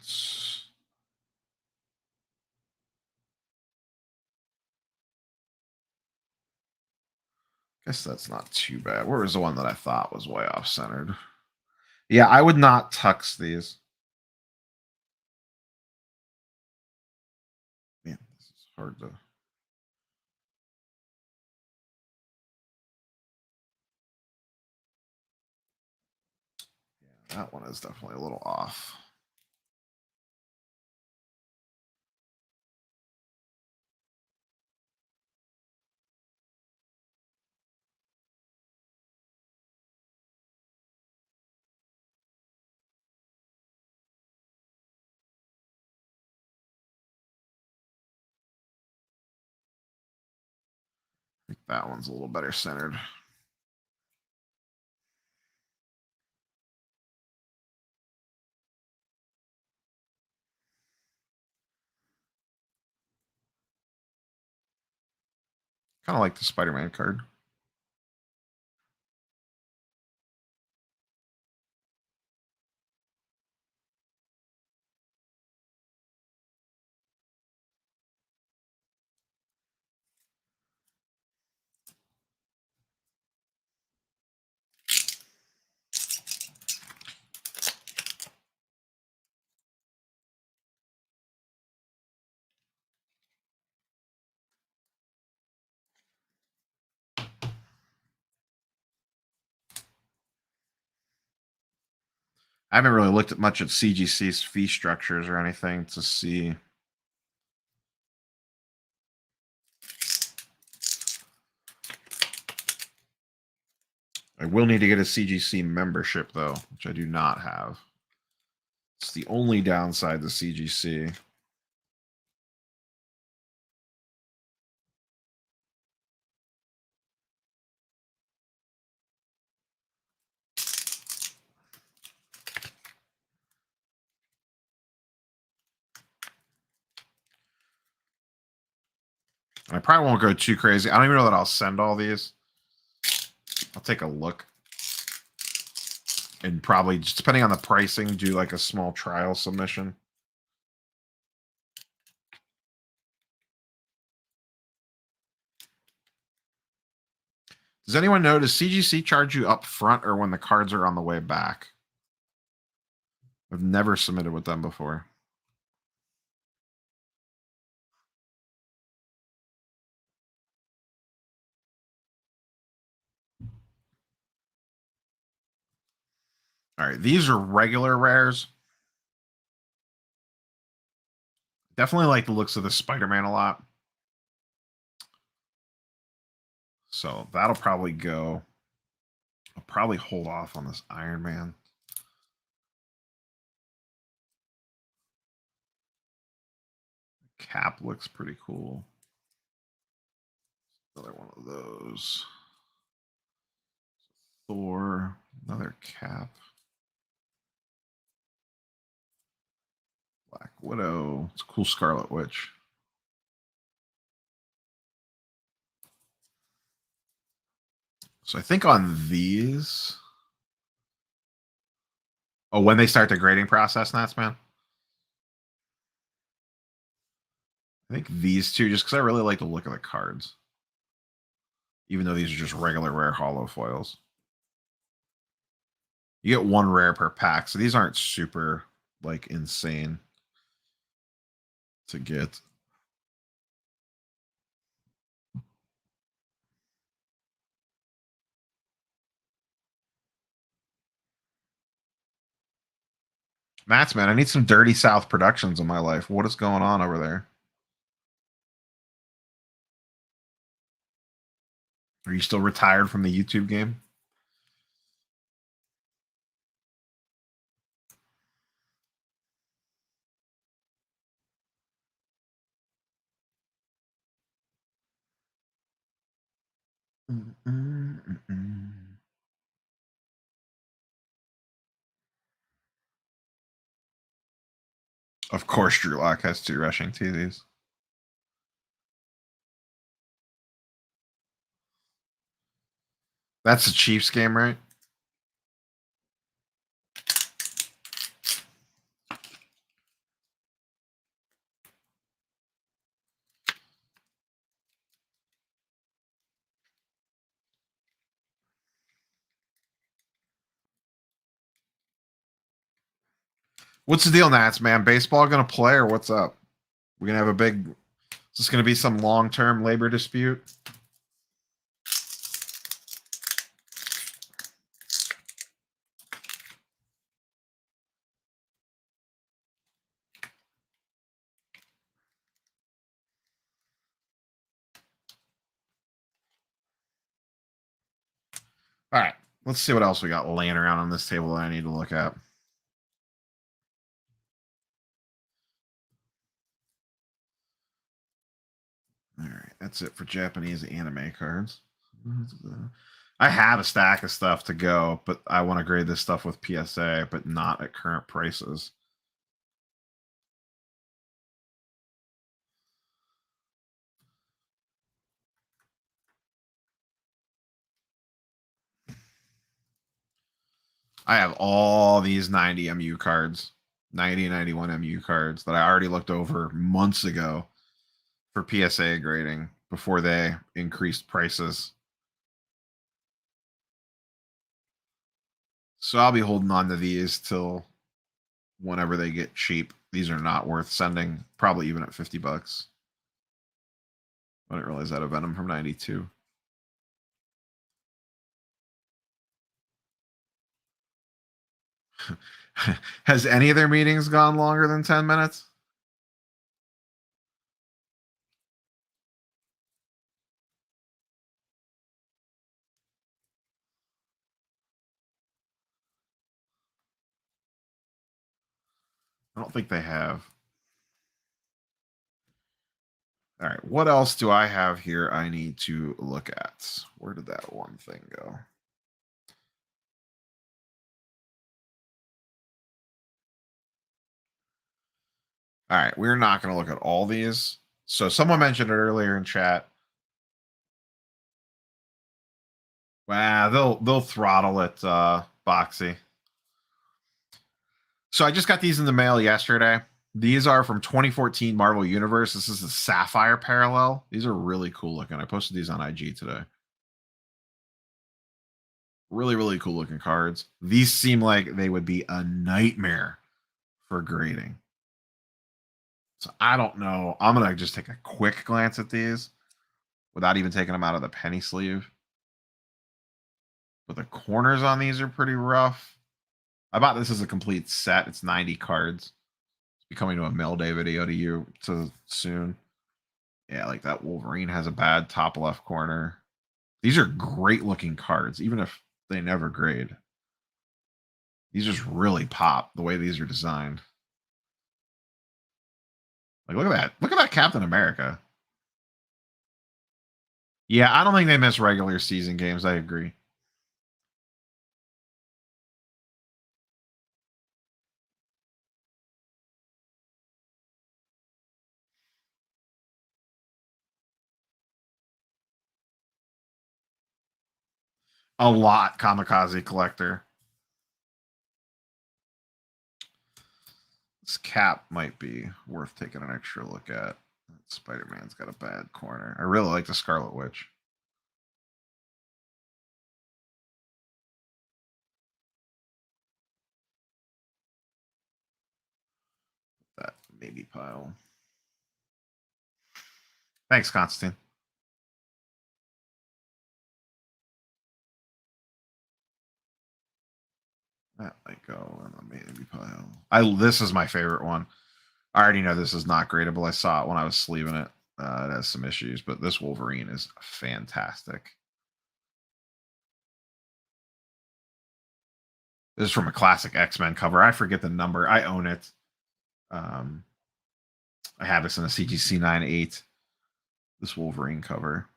I guess that's not too bad. Where was the one that I thought was way off centered? Yeah, I would not tux these. Man, this is hard to. Yeah, that one is definitely a little off. I think that one's a little better centered. Kind of like the Spider-Man card. I haven't really looked at much at CGC's fee structures or anything to see. I will need to get a CGC membership, though, which I do not have. It's the only downside to CGC. I probably won't go too crazy. I don't even know that I'll send all these. I'll take a look. And probably, just depending on the pricing, do like a small trial submission. Does anyone know, does CGC charge you up front or when the cards are on the way back? I've never submitted with them before. All right, these are regular rares. Definitely like the looks of the Spider-Man a lot. So that'll probably go. I'll probably hold off on this Iron Man. Cap looks pretty cool. Another one of those. Thor, another Cap. Black Widow. It's a cool Scarlet Witch. So I think on these. Oh, when they start the grading process, Nats, man. I think these two, just because I really like the look of the cards. Even though these are just regular rare hollow foils. You get one rare per pack, so these aren't super, like, insane to get. Mats, man, I need some Dirty South Productions in my life. What is going on over there? Are you still retired from the YouTube game? Of course, Drew Lock has 2 rushing TDs. That's the Chiefs game, right? What's the deal, Nats, man? Baseball gonna play or what's up? We're gonna have a big. Is this gonna be some long-term labor dispute? All right, let's see what else we got laying around on this table that I need to look at. All right, that's it for Japanese anime cards. I have a stack of stuff to go, but I want to grade this stuff with PSA, but not at current prices. I have all these 90 MU cards, 90 and 91 MU cards that I already looked over months ago for PSA grading before they increased prices. So I'll be holding on to these till whenever they get cheap. These are not worth sending, probably even at 50 bucks. I didn't realize that a Venom from 92. Has any of their meetings gone longer than 10 minutes? I don't think they have. All right, what else do I have here I need to look at? Where did that one thing go? All right, we're not going to look at all these. So someone mentioned it earlier in chat. Wow, they'll throttle it, Boxy. So I just got these in the mail yesterday. These are from 2014 Marvel Universe. This is the Sapphire parallel. These are really cool looking. I posted these on IG today. Really, really cool looking cards. These seem like they would be a nightmare for grading. So I don't know. I'm going to just take a quick glance at these without even taking them out of the penny sleeve. But the corners on these are pretty rough. I bought this as a complete set. It's 90 cards. It's be coming to a mail day video to you soon. Yeah, like that Wolverine has a bad top left corner. These are great looking cards, even if they never grade. These just really pop the way these are designed. Like, look at that. Look at that Captain America. Yeah, I don't think they miss regular season games. I agree. A lot, Kamikaze Collector. This cap might be worth taking an extra look at. Spider-Man's got a bad corner. I really like the Scarlet Witch. That maybe pile. Thanks, Constantine. That might go in the maybe pile. This is my favorite one. I already know this is not gradable. I saw it when I was sleeving it. It has some issues, but this Wolverine is fantastic. This is from a classic X-Men cover. I forget the number. I own it. I have this in a CGC 9/8. This Wolverine cover.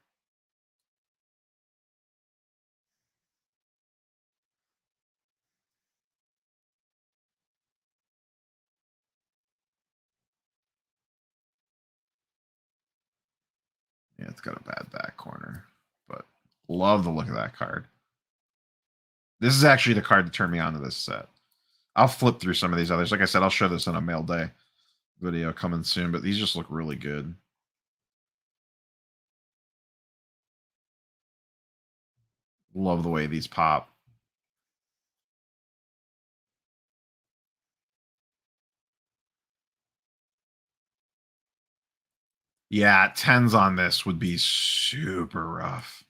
Yeah, it's got a bad back corner, but love the look of that card. This is actually the card to turn me on to this set. I'll flip through some of these others. Like I said, I'll show this in a mail day video coming soon, but these just look really good. Love the way these pop. Yeah, 10s on this would be super rough.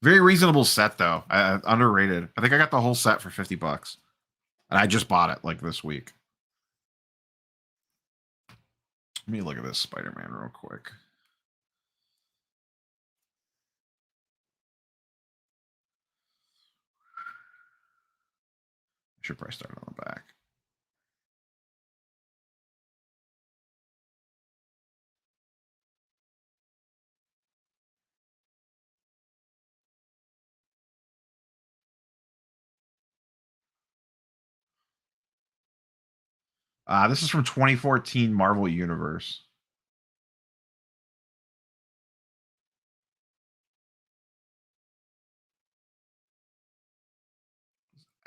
Very reasonable set though. Underrated. I think I got the whole set for 50 bucks. And I just bought it like this week. Let me look at this Spider-Man real quick. I should probably start on the back. This is from 2014 Marvel Universe.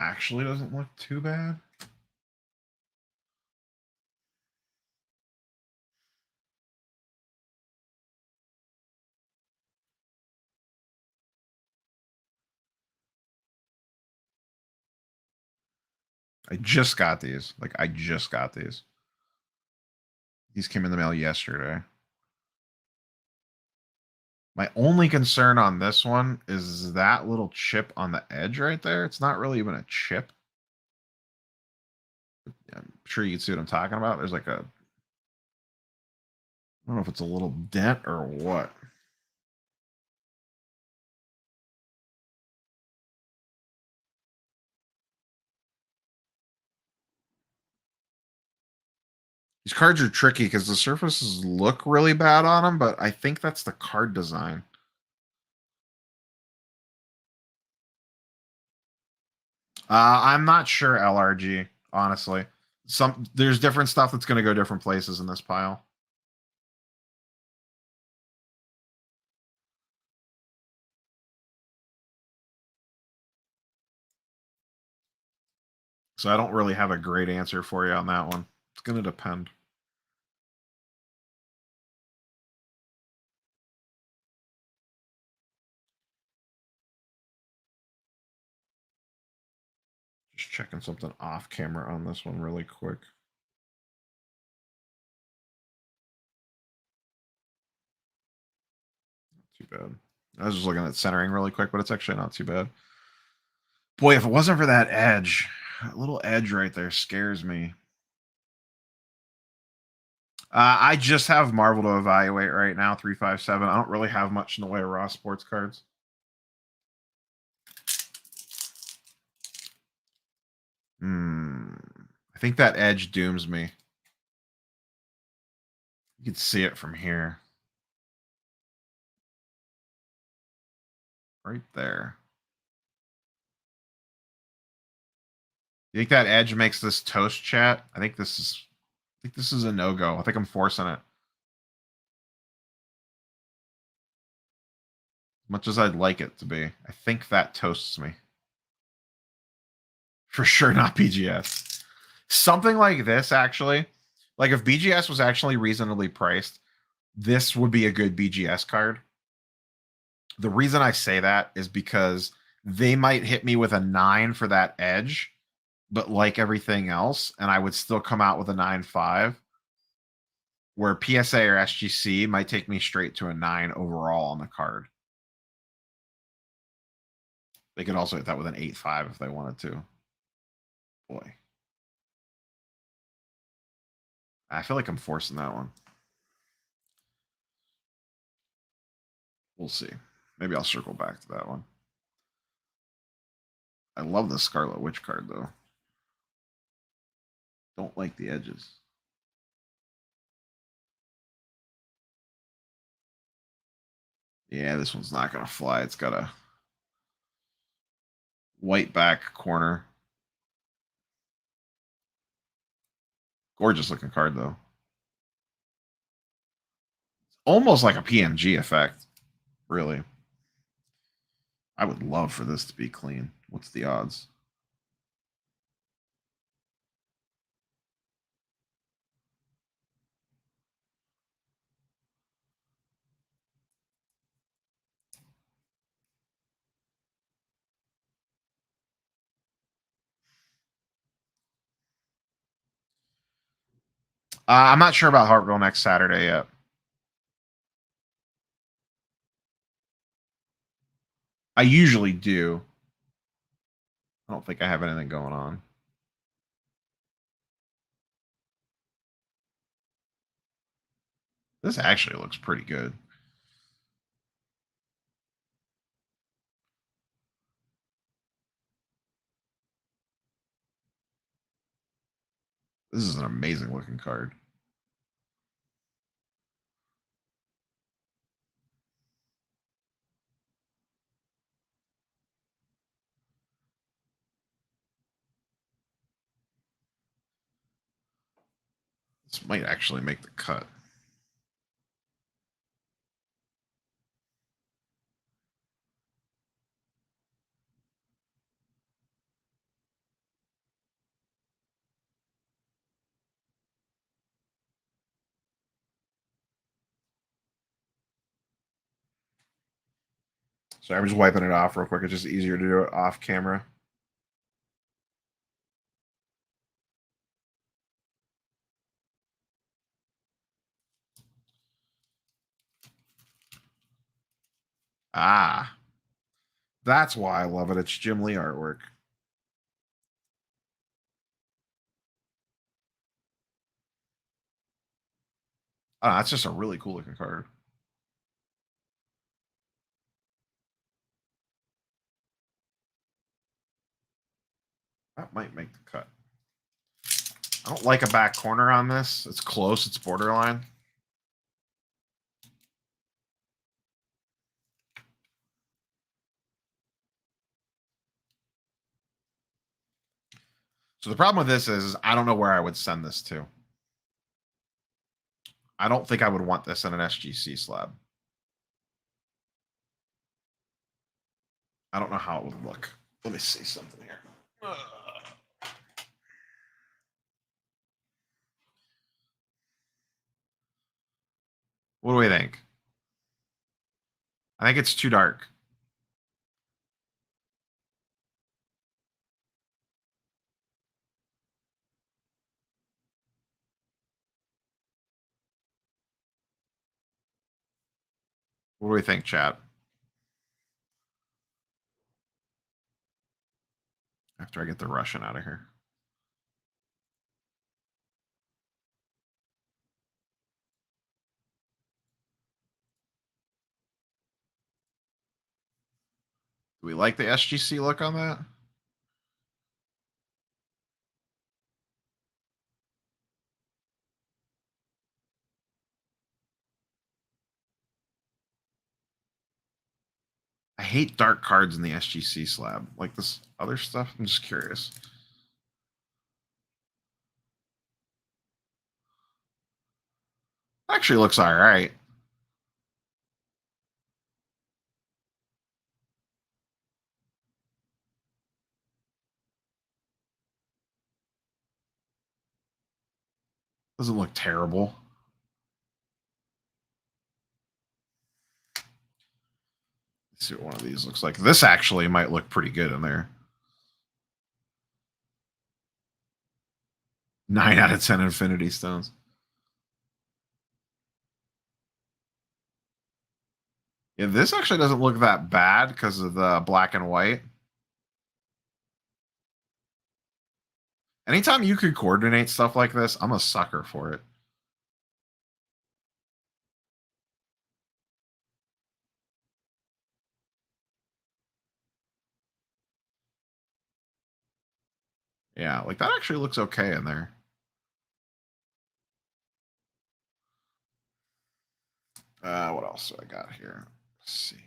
actually doesn't look too bad. I just got these. Like, I just got these. These came in the mail yesterday. My only concern on this one is that little chip on the edge right there. It's not really even a chip. I'm sure you can see what I'm talking about. There's like a, I don't know if it's a little dent or what. These cards are tricky because the surfaces look really bad on them, but I think that's the card design. I'm not sure, LRG, honestly. There's different stuff that's going to go different places in this pile. So I don't really have a great answer for you on that one. It's going to depend. Just checking something off camera on this one really quick. Not too bad. I was just looking at centering really quick, but it's actually not too bad. Boy, if it wasn't for that edge, that little edge right there scares me. I just have Marvel to evaluate right now, 357. I don't really have much in the way of raw sports cards. I think that edge dooms me. You can see it from here. Right there. You think that edge makes this toast, chat? I think this is a no-go. I think I'm forcing it. As much as I'd like it to be. I think that toasts me. For sure not BGS. Something like this, actually. Like, if BGS was actually reasonably priced, this would be a good BGS card. The reason I say that is because they might hit me with a 9 for that edge, but like everything else, and I would still come out with a 9.5. Where PSA or SGC might take me straight to a 9 overall on the card. They could also hit that with an 8.5 if they wanted to. Boy. I feel like I'm forcing that one. We'll see. Maybe I'll circle back to that one. I love the Scarlet Witch card, though. Don't like the edges. Yeah, this one's not going to fly. It's got a white back corner. Gorgeous looking card, though. Almost like a PMG effect, really. I would love for this to be clean. What's the odds? I'm not sure about Hartville next Saturday yet. I usually do. I don't think I have anything going on. This actually looks pretty good. This is an amazing looking card. This might actually make the cut. Sorry, I'm just wiping it off real quick. It's just easier to do it off camera. Ah, that's why I love it. It's Jim Lee artwork. Oh, that's just a really cool looking card. That might make the cut. I don't like a back corner on this. It's close. It's borderline. So the problem with this is I don't know where I would send this to. I don't think I would want this in an SGC slab. I don't know how it would look. Let me see something here. What do we think? I think it's too dark. What do we think, chat? After I get the Russian out of here. Do we like the SGC look on that? I hate dark cards in the SGC slab. Like this other stuff, I'm just curious. Actually looks all right. Doesn't look terrible. Let's see what one of these looks like. This actually might look pretty good in there. 9 out of 10 Infinity Stones. Yeah, this actually doesn't look that bad because of the black and white. Anytime you could coordinate stuff like this, I'm a sucker for it. Yeah, like that actually looks okay in there. What else do I got here? Let's see.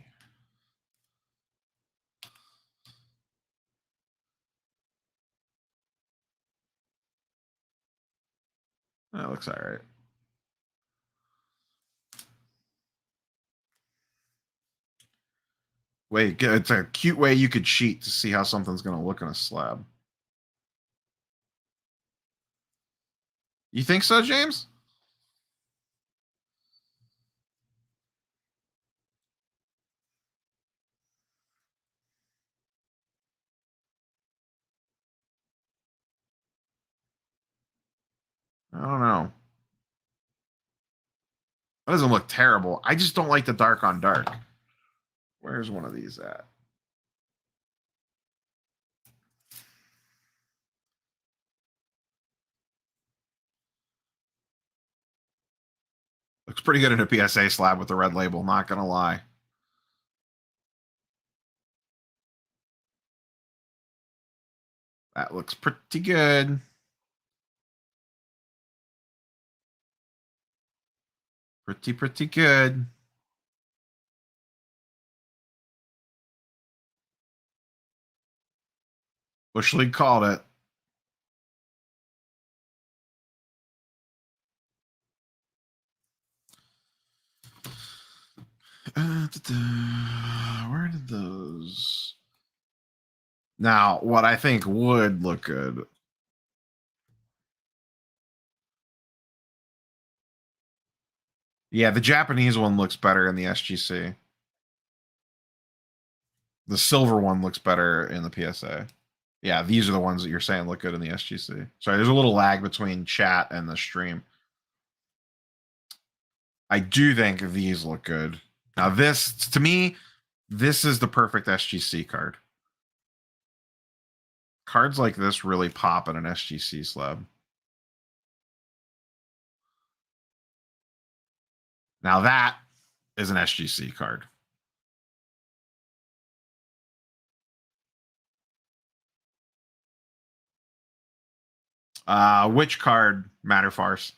That looks all right. Wait, it's a cute way you could cheat to see how something's going to look in a slab. You think so, James? I don't know. That doesn't look terrible. I just don't like the dark on dark. Where's one of these at? Looks pretty good in a PSA slab with the red label, not going to lie. That looks pretty good. Pretty good. Bush League called it. Where did those? Now, what I think would look good. Yeah, the Japanese one looks better in the SGC. The silver one looks better in the PSA. Yeah, these are the ones that you're saying look good in the SGC. Sorry, there's a little lag between chat and the stream. I do think these look good. Now this, to me, this is the perfect SGC card. Cards like this really pop in an SGC slab. Now that is an SGC card. Which card, Matter Farce?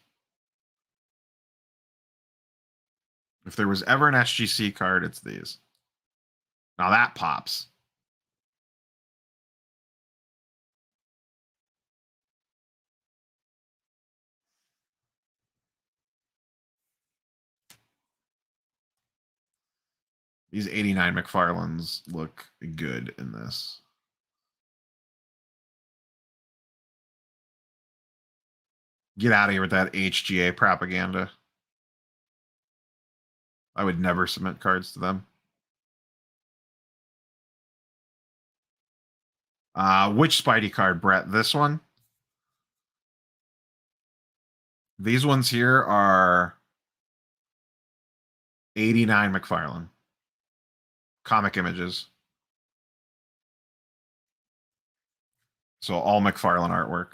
If there was ever an SGC card, it's these. Now that pops. These 89 McFarlanes look good in this. Get out of here with that HGA propaganda. I would never submit cards to them. Which Spidey card, Brett? This one? These ones here are 89 McFarlane. Comic Images. So all McFarlane artwork.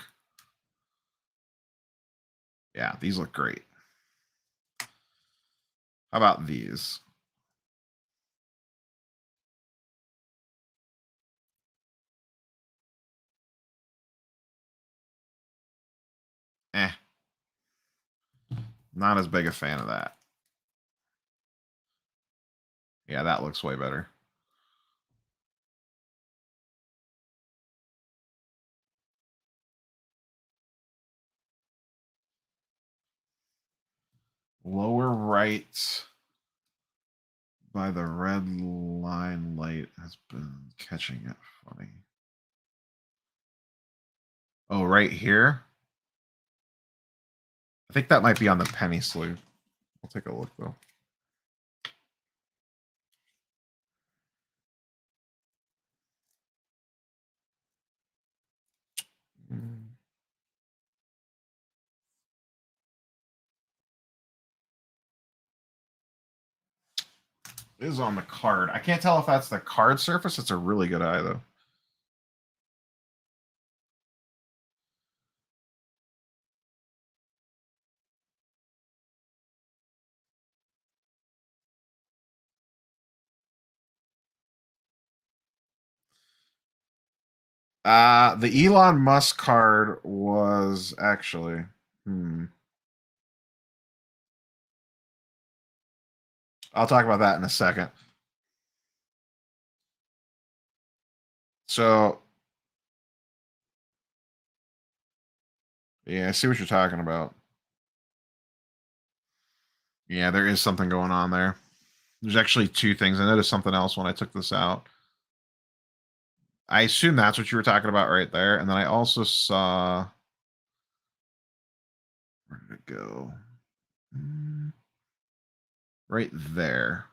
Yeah, these look great. How about these? Not as big a fan of that. Yeah, that looks way better. Lower right by the red line light has been catching it funny. Oh, right here? I think that might be on the penny sleeve. I'll take a look, though. It is on the card. I can't tell if that's the card surface. It's a really good eye, though. The Elon Musk card was actually. I'll talk about that in a second. So, yeah, I see what you're talking about. Yeah, there is something going on there. There's actually two things. I noticed something else when I took this out. I assume that's what you were talking about right there. And then I also saw. Where did it go? Right there.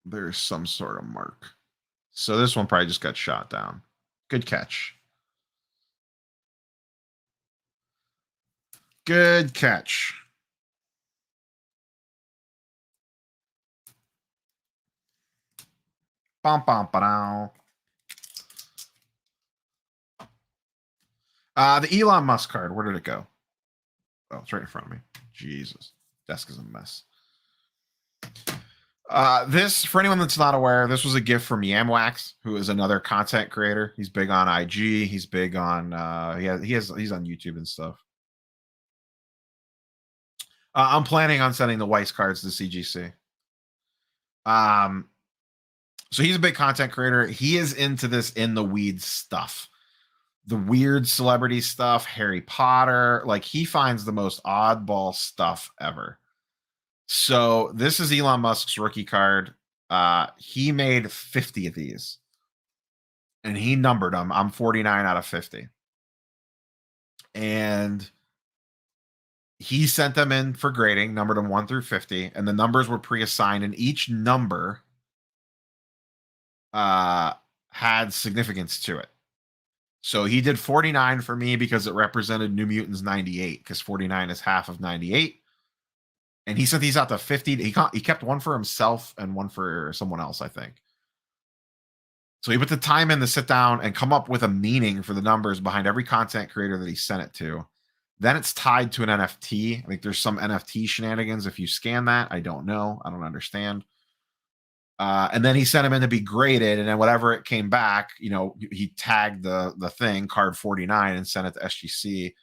There's some sort of mark. So this one probably just got shot down. Good catch. Good catch. Bum, bum, ba-dow. The Elon Musk card, where did it go? Oh, it's right in front of me. Jesus. Desk is a mess. This, for anyone that's not aware, this was a gift from Yamwax, who is another content creator. He's big on IG. He's big on he's on YouTube and stuff. I'm planning on sending the Weiss cards to CGC. So he's a big content creator. He is into this in the weeds stuff. The weird celebrity stuff, Harry Potter. Like, he finds the most oddball stuff ever. So this is Elon Musk's rookie card. He made 50 of these. And he numbered them. I'm 49 out of 50. And He sent them in for grading, numbered them 1 through 50, and the numbers were pre-assigned, and each number had significance to it. So he did 49 for me because it represented New Mutants 98, because 49 is half of 98. And he sent these out to 50. He kept one for himself and one for someone else, I think. So he put the time in to sit down and come up with a meaning for the numbers behind every content creator that he sent it to. Then it's tied to an NFT. I think there's some NFT shenanigans if you scan that. I don't know. I don't understand. And then he sent them in to be graded, and then whatever it came back, he tagged the thing card 49 and sent it to SGC.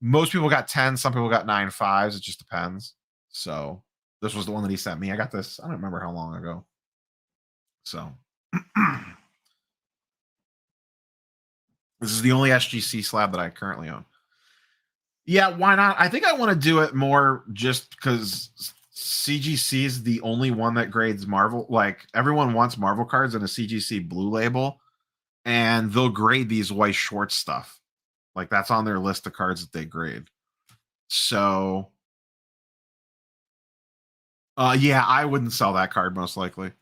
Most people got 10, some people got 9.5s. It just depends. So this was the one that he sent me. I got this, I don't remember how long ago. So this is the only SGC slab that I currently own. Yeah, why not? I think I want to do it more just because CGC is the only one that grades Marvel. Like, everyone wants Marvel cards in a CGC blue label, and they'll grade these Weiss Schwarz stuff. Like, that's on their list of cards that they grade. So, yeah, I wouldn't sell that card most likely.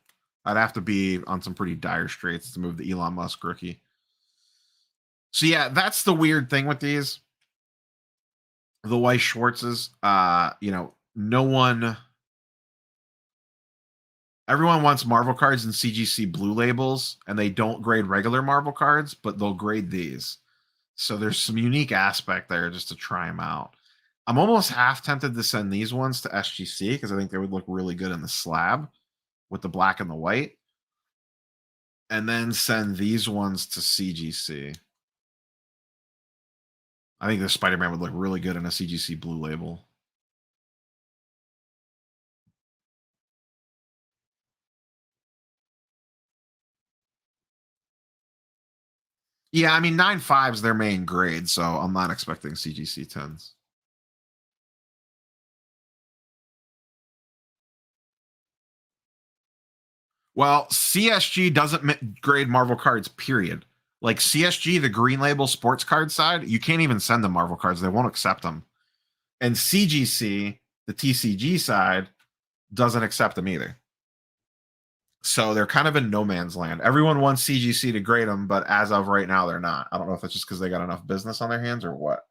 I'd have to be on some pretty dire straits to move the Elon Musk rookie. So, yeah, that's the weird thing with these. The Weiss Schwarzes, no one... Everyone wants Marvel cards in CGC blue labels, and they don't grade regular Marvel cards, but they'll grade these. So there's some unique aspect there just to try them out. I'm almost half tempted to send these ones to SGC because I think they would look really good in the slab with the black and the white. And then send these ones to CGC. I think the Spider-Man would look really good in a CGC blue label. Yeah, I mean, 9.5 is their main grade, so I'm not expecting CGC 10s. Well, CSG doesn't grade Marvel cards, period. Like, CSG, the green label sports card side, you can't even send them Marvel cards. They won't accept them. And CGC, the TCG side, doesn't accept them either. So they're kind of in no man's land. Everyone wants CGC to grade them, but as of right now, they're not. I don't know if it's just because they got enough business on their hands or what.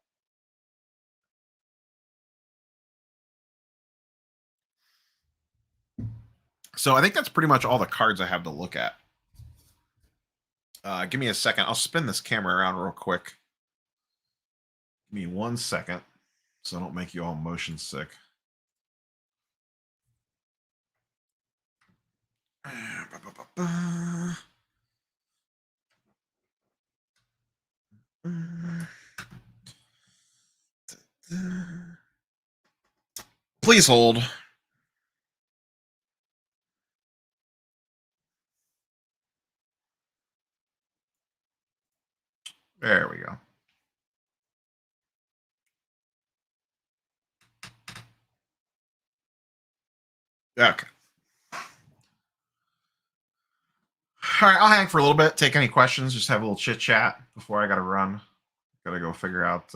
So I think that's pretty much all the cards I have to look at. Give me a second. I'll spin this camera around real quick. Give me 1 second so I don't make you all motion sick. Please hold. There we go. Okay. All right, I'll hang for a little bit, take any questions, just have a little chit chat before I got to run. Got to go figure out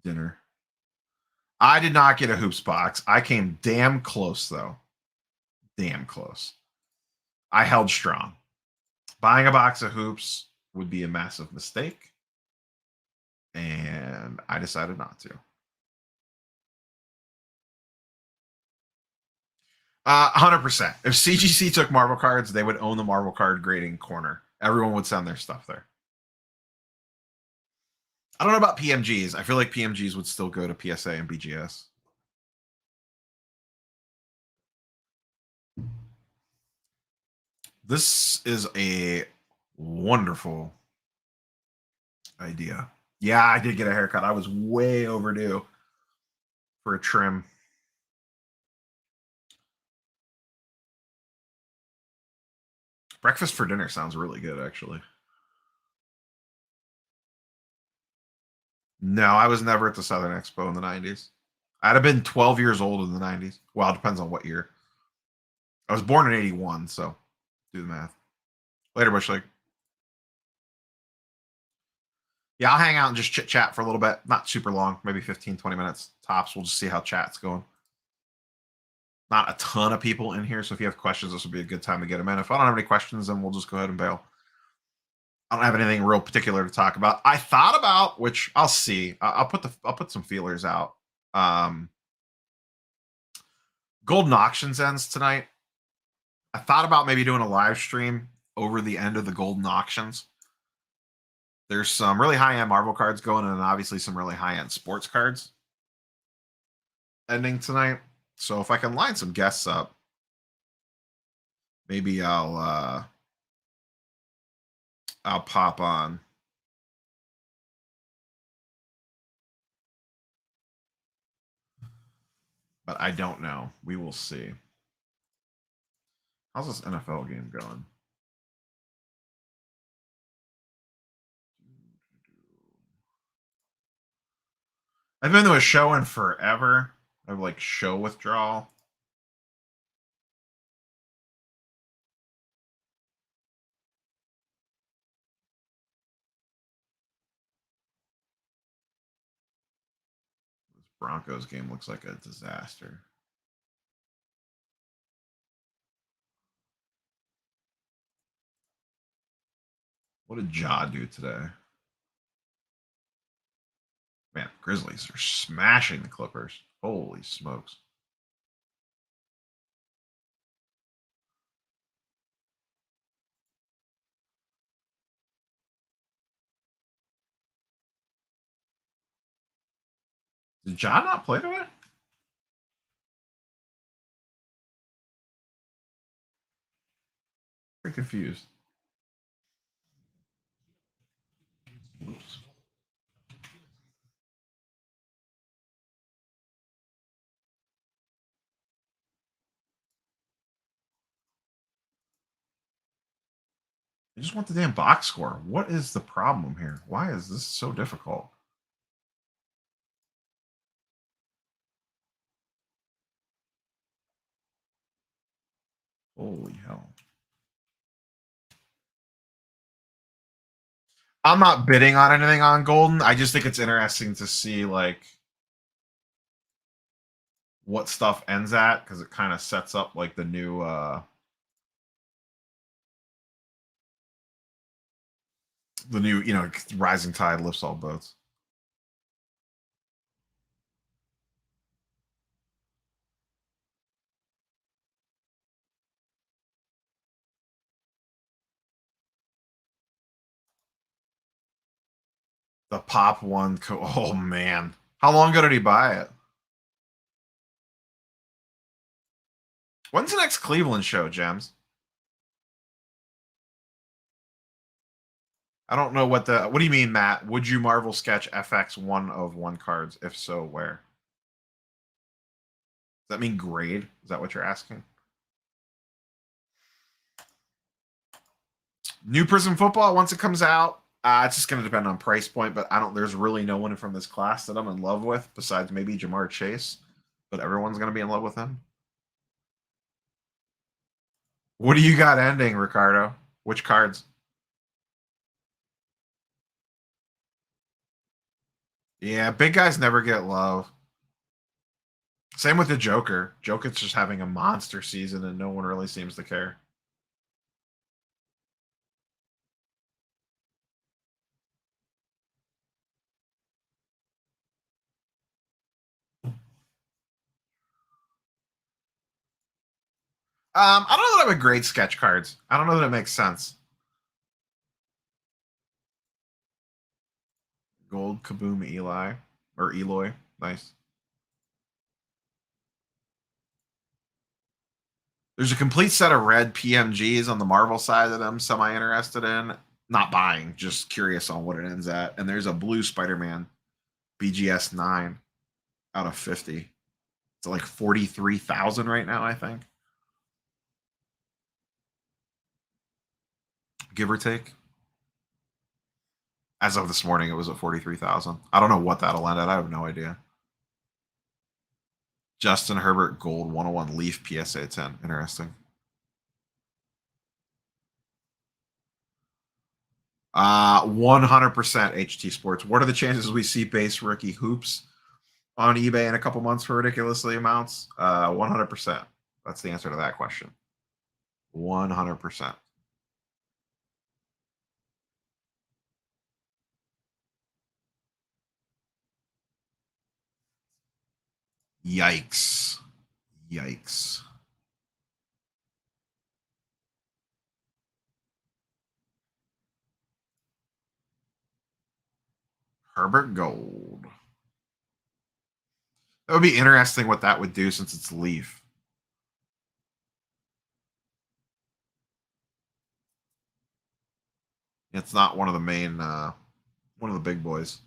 dinner. I did not get a hoops box. I came damn close, though. Damn close. I held strong. Buying a box of hoops would be a massive mistake, and I decided not to. 100%. If CGC took Marvel cards, they would own the Marvel card grading corner. Everyone would send their stuff there. I don't know about PMGs. I feel like PMGs would still go to PSA and BGS. This is a wonderful idea. Yeah, I did get a haircut. I was way overdue for a trim. Breakfast for dinner sounds really good, actually. No, I was never at the Southern Expo in the 90s. I'd have been 12 years old in the 90s. Well, it depends on what year. I was born in 81, so do the math. Later, Bush League. Yeah, I'll hang out and just chit chat for a little bit. Not super long, maybe 15, 20 minutes tops. We'll just see how chat's going. Not a ton of people in here, so if you have questions, this would be a good time to get them in. If I don't have any questions, then we'll just go ahead and bail. I don't have anything real particular to talk about. I thought about, which I'll see. I'll put some feelers out. Golden Auctions ends tonight. I thought about maybe doing a live stream over the end of the Golden Auctions. There's some really high-end Marvel cards going, and obviously some really high-end sports cards ending tonight. So if I can line some guests up, maybe I'll pop on. But I don't know. We will see. How's this NFL game going? I've been to a show in forever. I have like show withdrawal. This Broncos game looks like a disaster. What did Ja do today? Man, Grizzlies are smashing the Clippers. Holy smokes. Did Ja not play today? Very confused. Oops. I just want the damn box score. What is the problem here? Why is this so difficult? Holy hell. I'm not bidding on anything on Golden. I just think it's interesting to see like what stuff ends at, because it kind of sets up like the new rising tide lifts all boats. The pop one. Oh man, how long ago did he buy it? When's the next Cleveland show, Gems? I don't know what the. What do you mean, Matt? Would you Marvel sketch FX 1/1 cards? If so, where? Does that mean grade? Is that what you're asking? New Prism football once it comes out. It's just going to depend on price point, but I don't. There's really no one from this class that I'm in love with besides maybe Jamar Chase, but everyone's going to be in love with him. What do you got ending, Ricardo? Which cards? Yeah, big guys never get love. Same with the Joker. Joker's just having a monster season, and no one really seems to care. I don't know that I have a great sketch cards. I don't know that it makes sense. Gold Kaboom Eli or Eloy. Nice. There's a complete set of red PMGs on the Marvel side that I'm semi-interested in. Not buying, just curious on what it ends at. And there's a blue Spider-Man BGS 9 out of 50. It's like 43,000 right now, I think. Give or take. As of this morning, it was at 43,000. I don't know what that'll end at. I have no idea. Justin Herbert Gold 101 Leaf PSA 10. Interesting. 100% HT Sports. What are the chances we see base rookie hoops on eBay in a couple months for ridiculously amounts? 100%. That's the answer to that question. 100%. Yikes. Yikes. Herbert Gold. That would be interesting what that would do since it's Leaf. It's not one of the main, one of the big boys.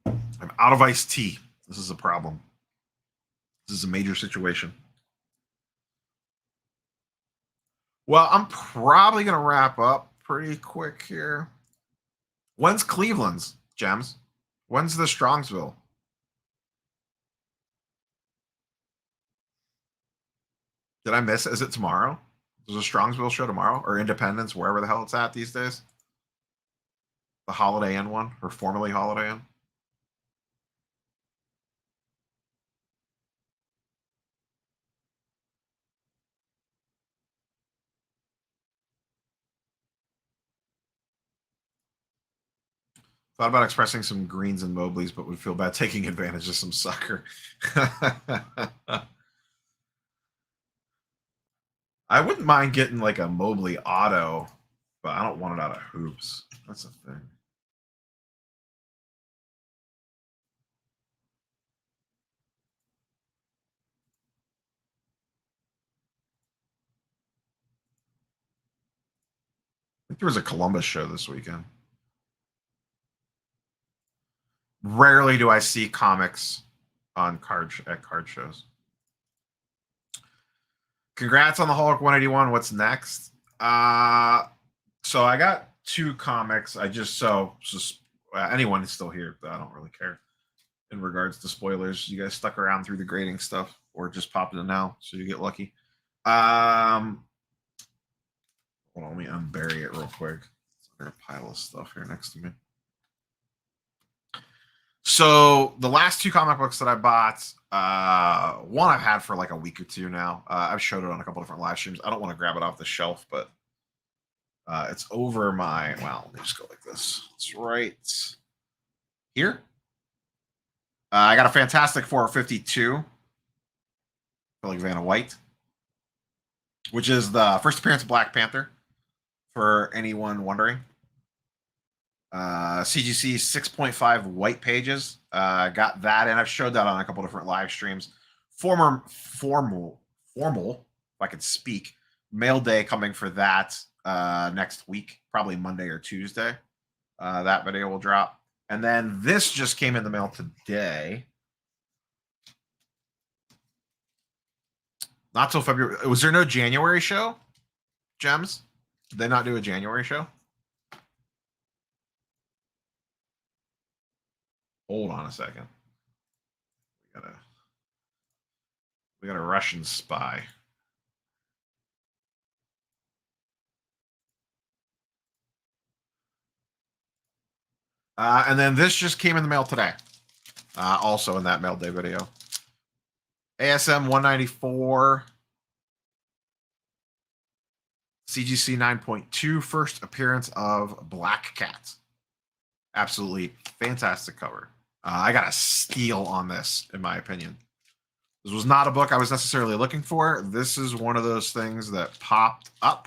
I'm out of iced tea. This is a problem. This is a major situation. Well, I'm probably going to wrap up pretty quick here. When's Cleveland's, Gems? When's the Strongsville? Did I miss it? Is it tomorrow? There's a Strongsville show tomorrow? Or Independence, wherever the hell it's at these days? The Holiday Inn one? Or formerly Holiday Inn? Thought about expressing some Greens and Mobleys, but would feel bad taking advantage of some sucker. I wouldn't mind getting like a Mobley auto, but I don't want it out of hoops. That's the thing. I think there was a Columbus show this weekend. Rarely do I see comics on card shows. Congrats on the Hulk 181. What's next? So I got 2 comics. I just anyone is still here, but I don't really care in regards to spoilers. You guys stuck around through the grading stuff or just popped in now, so you get lucky. Hold on, let me unbury it real quick. There's a pile of stuff here next to me. So the last 2 comic books that I bought, one I've had for like a week or 2 now. I've showed it on a couple different live streams. I don't want to grab it off the shelf, but it's over my, well, let me just go like this. It's right here. I got a Fantastic Four 52. Like Vanna White, which is the first appearance of Black Panther, for anyone wondering. CGC 6.5 white pages. Got that, and I've showed that on a couple different live streams. Formal, if I could speak. Mail day coming for that next week, probably Monday or Tuesday. That video will drop. And then this just came in the mail today. Not till February. Was there no January show, Gems? Did they not do a January show? Hold on a second. We got a Russian spy. And then this just came in the mail today. Also in that mail day video. ASM 194. CGC 9.2. First appearance of Black Cat. Absolutely fantastic cover. I got a steal on this, in my opinion. This was not a book I was necessarily looking for. This is one of those things that popped up.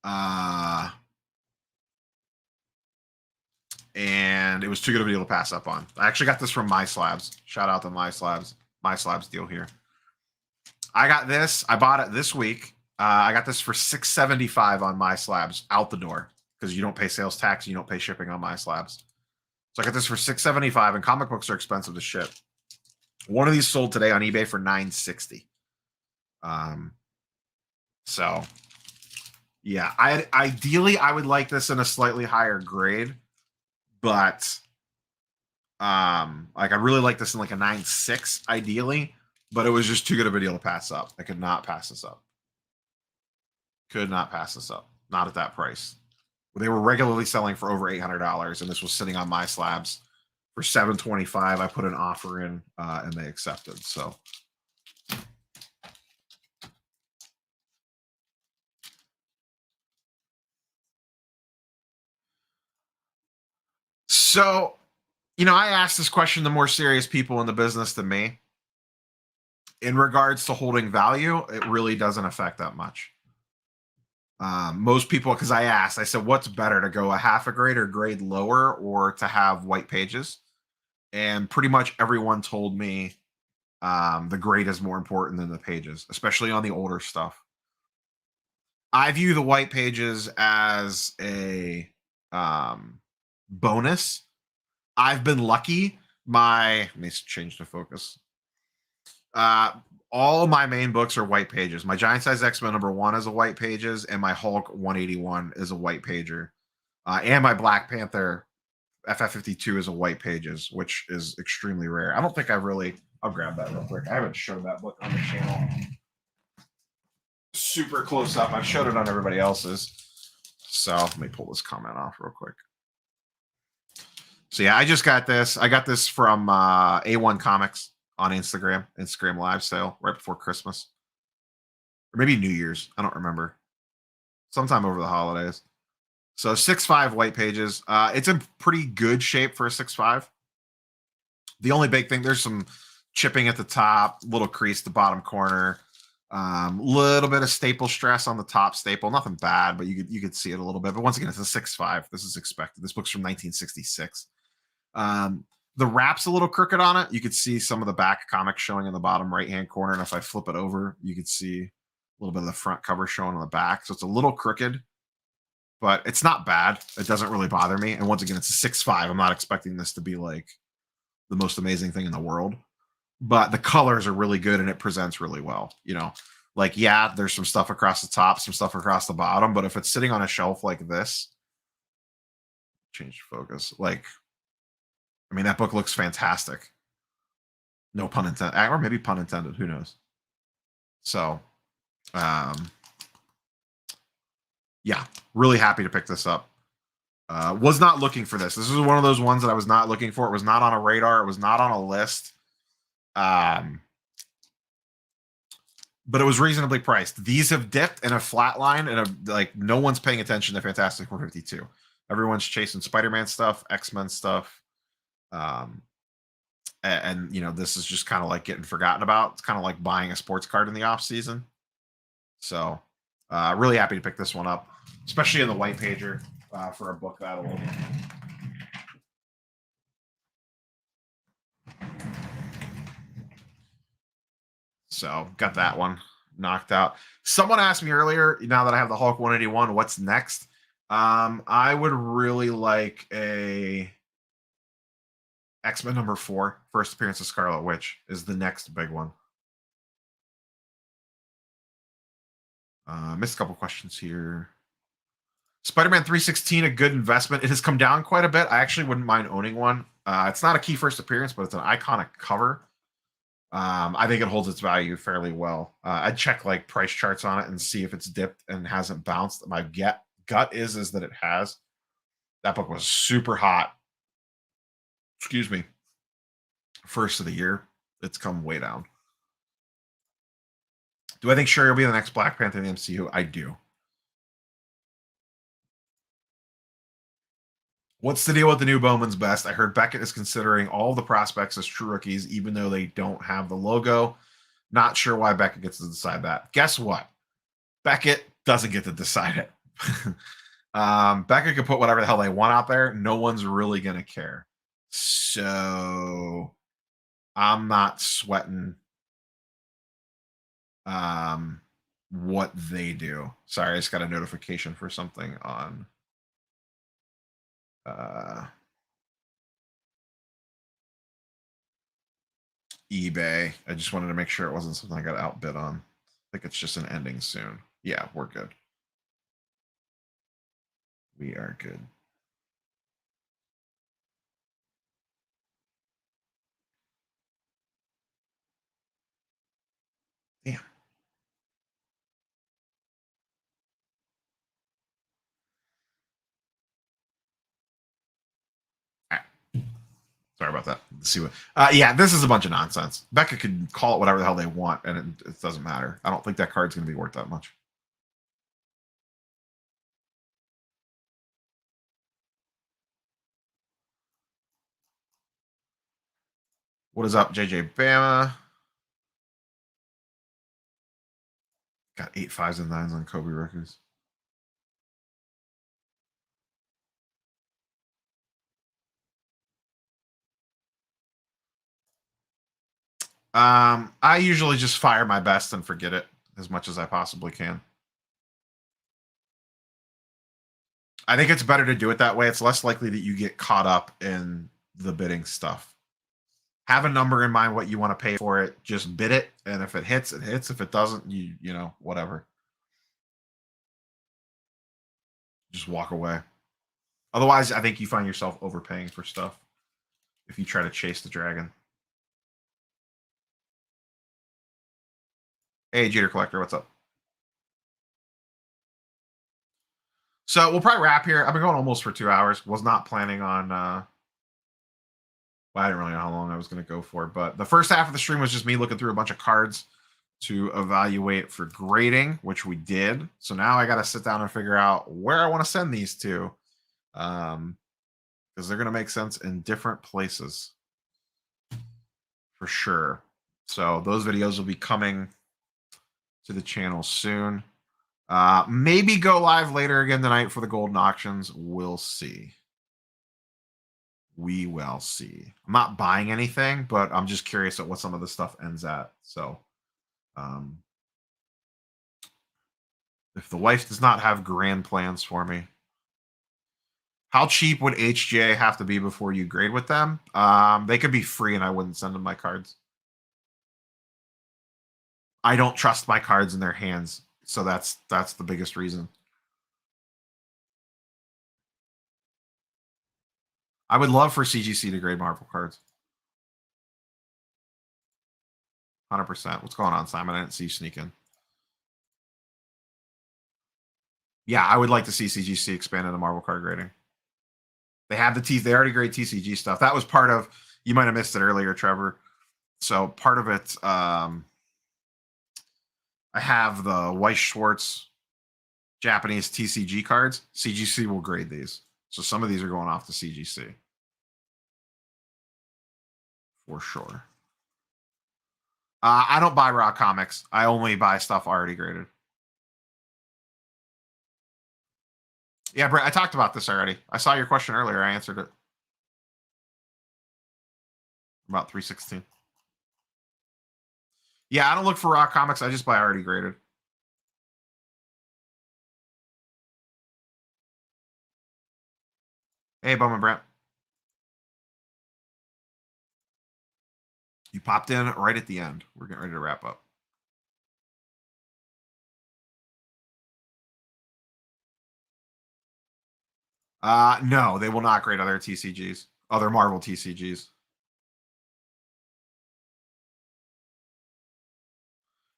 And it was too good of a deal to pass up on. I actually got this from My Slabs. Shout out to My Slabs. My Slabs deal here. I got this. I bought it this week. I got this for $6.75 on My Slabs out the door, because you don't pay sales tax, and you don't pay shipping on My Slabs. So I got this for $6.75, and comic books are expensive to ship. One of these sold today on eBay for $9.60. So yeah, ideally I would like this in a slightly higher grade, but like I really like this in like a 9.6 ideally, but it was just too good of a deal to pass up. I could not pass this up. Could not pass this up. Not at that price. They were regularly selling for over $800, and this was sitting on my slabs for $725. I put an offer in, and they accepted. So, I asked this question to more serious people in the business than me. In regards to holding value, it really doesn't affect that much. Most people, because I said, what's better, to go a half a grade or grade lower, or to have white pages? And pretty much everyone told me the grade is more important than the pages, especially on the older stuff. I view the white pages as a bonus. I've been lucky. Let me change the focus. All my main books are white pages. My Giant Size X-Men #1 is a white pages, and my Hulk 181 is a white pager. And my Black Panther FF52 is a white pages, which is extremely rare. I don't think I'll grab that real quick. I haven't shown that book on the channel super close up. I've showed it on everybody else's. So let me pull this comment off real quick. So yeah, I just got this. I got this from A1 Comics on Instagram live sale right before Christmas. Or maybe New Year's. I don't remember. Sometime over the holidays. So 6.5 white pages. It's in pretty good shape for a 6.5. The only big thing, there's some chipping at the top, little crease at the bottom corner, little bit of staple stress on the top staple. Nothing bad, but you could see it a little bit. But once again, it's a 6.5. This is expected. This book's from 1966. The wrap's a little crooked on it. You could see some of the back comics showing in the bottom right-hand corner. And if I flip it over, you could see a little bit of the front cover showing on the back. So it's a little crooked, but it's not bad. It doesn't really bother me. And once again, it's a 6.5. I'm not expecting this to be like the most amazing thing in the world, but the colors are really good and it presents really well. Like, yeah, there's some stuff across the top, some stuff across the bottom, but if it's sitting on a shelf like this, change focus. That book looks fantastic. No pun intended, or maybe pun intended. Who knows? So, yeah, really happy to pick this up. Was not looking for this. This was one of those ones that I was not looking for. It was not on a radar. It was not on a list. But it was reasonably priced. These have dipped in a flat line, and no one's paying attention to Fantastic 452. Everyone's chasing Spider-Man stuff, X-Men stuff. And this is just kind of like getting forgotten about. It's kind of like buying a sports card in the off season. So really happy to pick this one up, especially in the white pager for a book that old. So got that one knocked out. Someone asked me earlier, now that I have the Hulk 181, what's next? I would really like a X-Men #4, first appearance of Scarlet Witch, is the next big one. Missed a couple questions here. Spider-Man 316, a good investment. It has come down quite a bit. I actually wouldn't mind owning one. It's not a key first appearance, but it's an iconic cover. I think it holds its value fairly well. I'd check price charts on it and see if it's dipped and hasn't bounced. My gut is that it has. That book was super hot. Excuse me. First of the year. It's come way down. Do I think Shuri will be the next Black Panther in the MCU? I do. What's the deal with the new Bowman's Best? I heard Beckett is considering all the prospects as true rookies, even though they don't have the logo. Not sure why Beckett gets to decide that. Guess what? Beckett doesn't get to decide it. Beckett can put whatever the hell they want out there. No one's really going to care. So I'm not sweating what they do. Sorry, I just got a notification for something on eBay. I just wanted to make sure it wasn't something I got outbid on. I think it's just an ending soon. Yeah, we're good. We are good. Damn. Sorry about that. Let's see what. Yeah, this is a bunch of nonsense. Becca could call it whatever the hell they want, and it doesn't matter. I don't think that card's going to be worth that much. What is up, JJ Bama? Got 8 5s and 9s on Kobe records. I usually just fire my best and forget it as much as I possibly can. I think it's better to do it that way. It's less likely that you get caught up in the bidding stuff. Have a number in mind what you want to pay for it. Just bid it, and if it hits, it hits. If it doesn't, you know, whatever. Just walk away. Otherwise, I think you find yourself overpaying for stuff if you try to chase the dragon. Hey, Jeter Collector, what's up? So we'll probably wrap here. I've been going almost for 2 hours. Was not planning on. Well, I didn't really know how long I was going to go for, but the first half of the stream was just me looking through a bunch of cards to evaluate for grading, which we did. So now I got to sit down and figure out where I want to send these to, because they're going to make sense in different places for sure. So those videos will be coming to the channel soon. Maybe go live later again tonight for the golden auctions. We'll see. We will see. I'm not buying anything, but I'm just curious at what some of the stuff ends at. So, if the wife does not have grand plans for me, how cheap would HGA have to be before you grade with them? They could be free and I wouldn't send them my cards. I don't trust my cards in their hands. So that's the biggest reason. I would love for CGC to grade Marvel cards. 100%. What's going on, Simon? I didn't see you sneak in. Yeah, I would like to see CGC expand into Marvel card grading. They have the T. They already grade TCG stuff. That was part of. You might have missed it earlier, Trevor. So part of it. I have the Weiss Schwartz Japanese TCG cards. CGC will grade these. So some of these are going off to CGC. For sure. I don't buy raw comics. I only buy stuff already graded. Yeah, Brett, I talked about this already. I saw your question earlier. I answered it. About 316. Yeah, I don't look for raw comics. I just buy already graded. Hey, Bowman Brent. You popped in right at the end. We're getting ready to wrap up. No, they will not grade other TCGs, other Marvel TCGs.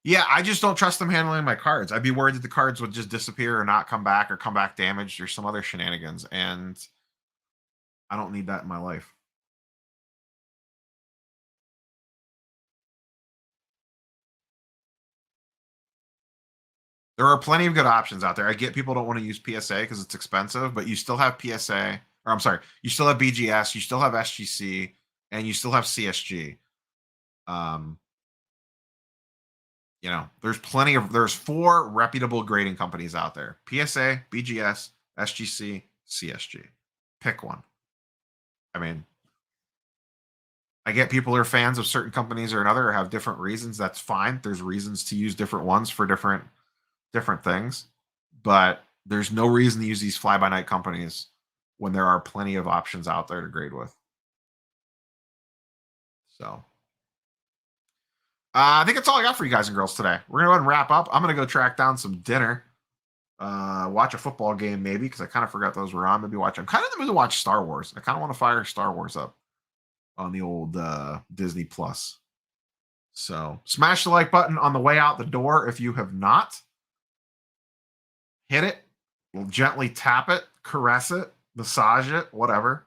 Yeah, I just don't trust them handling my cards. I'd be worried that the cards would just disappear or not come back or come back damaged or some other shenanigans. And I don't need that in my life. There are plenty of good options out there. I get people don't want to use PSA because it's expensive, but you still have PSA, or I'm sorry, you still have BGS, you still have SGC, and you still have CSG. You know, there's 4 reputable grading companies out there: PSA, BGS, SGC, CSG. Pick one. I mean, I get people are fans of certain companies or another or have different reasons. That's fine. There's reasons to use different ones for different things, but there's no reason to use these fly-by-night companies when there are plenty of options out there to grade with. So I think that's all I got for you guys and girls today. We're gonna go ahead and wrap up. I'm gonna go track down some dinner, watch a football game maybe because I kind of forgot those were on. Maybe watch. I'm kind of in the mood to watch Star Wars. I kind of want to fire Star Wars up on the old Disney Plus. So smash the like button on the way out the door if you have not. Hit it, gently tap it, caress it, massage it, whatever.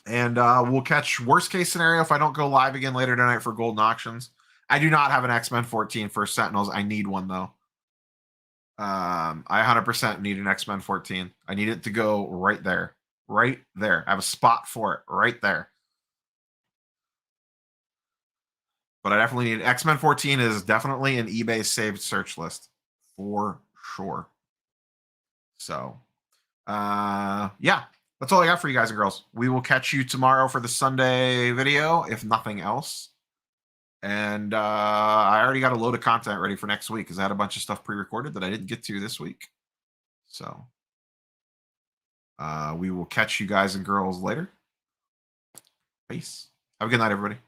And we'll catch worst case scenario if I don't go live again later tonight for Golden Auctions. I do not have an X-Men 14 for Sentinels. I need one though. I 100% need an X-Men 14. I need it to go right there. Right there. I have a spot for it right there. But I definitely need X-Men 14 is definitely an eBay saved search list for sure. So, yeah, that's all I got for you guys and girls. We will catch you tomorrow for the Sunday video, if nothing else. And I already got a load of content ready for next week because I had a bunch of stuff pre-recorded that I didn't get to this week. So we will catch you guys and girls later. Peace. Have a good night, everybody.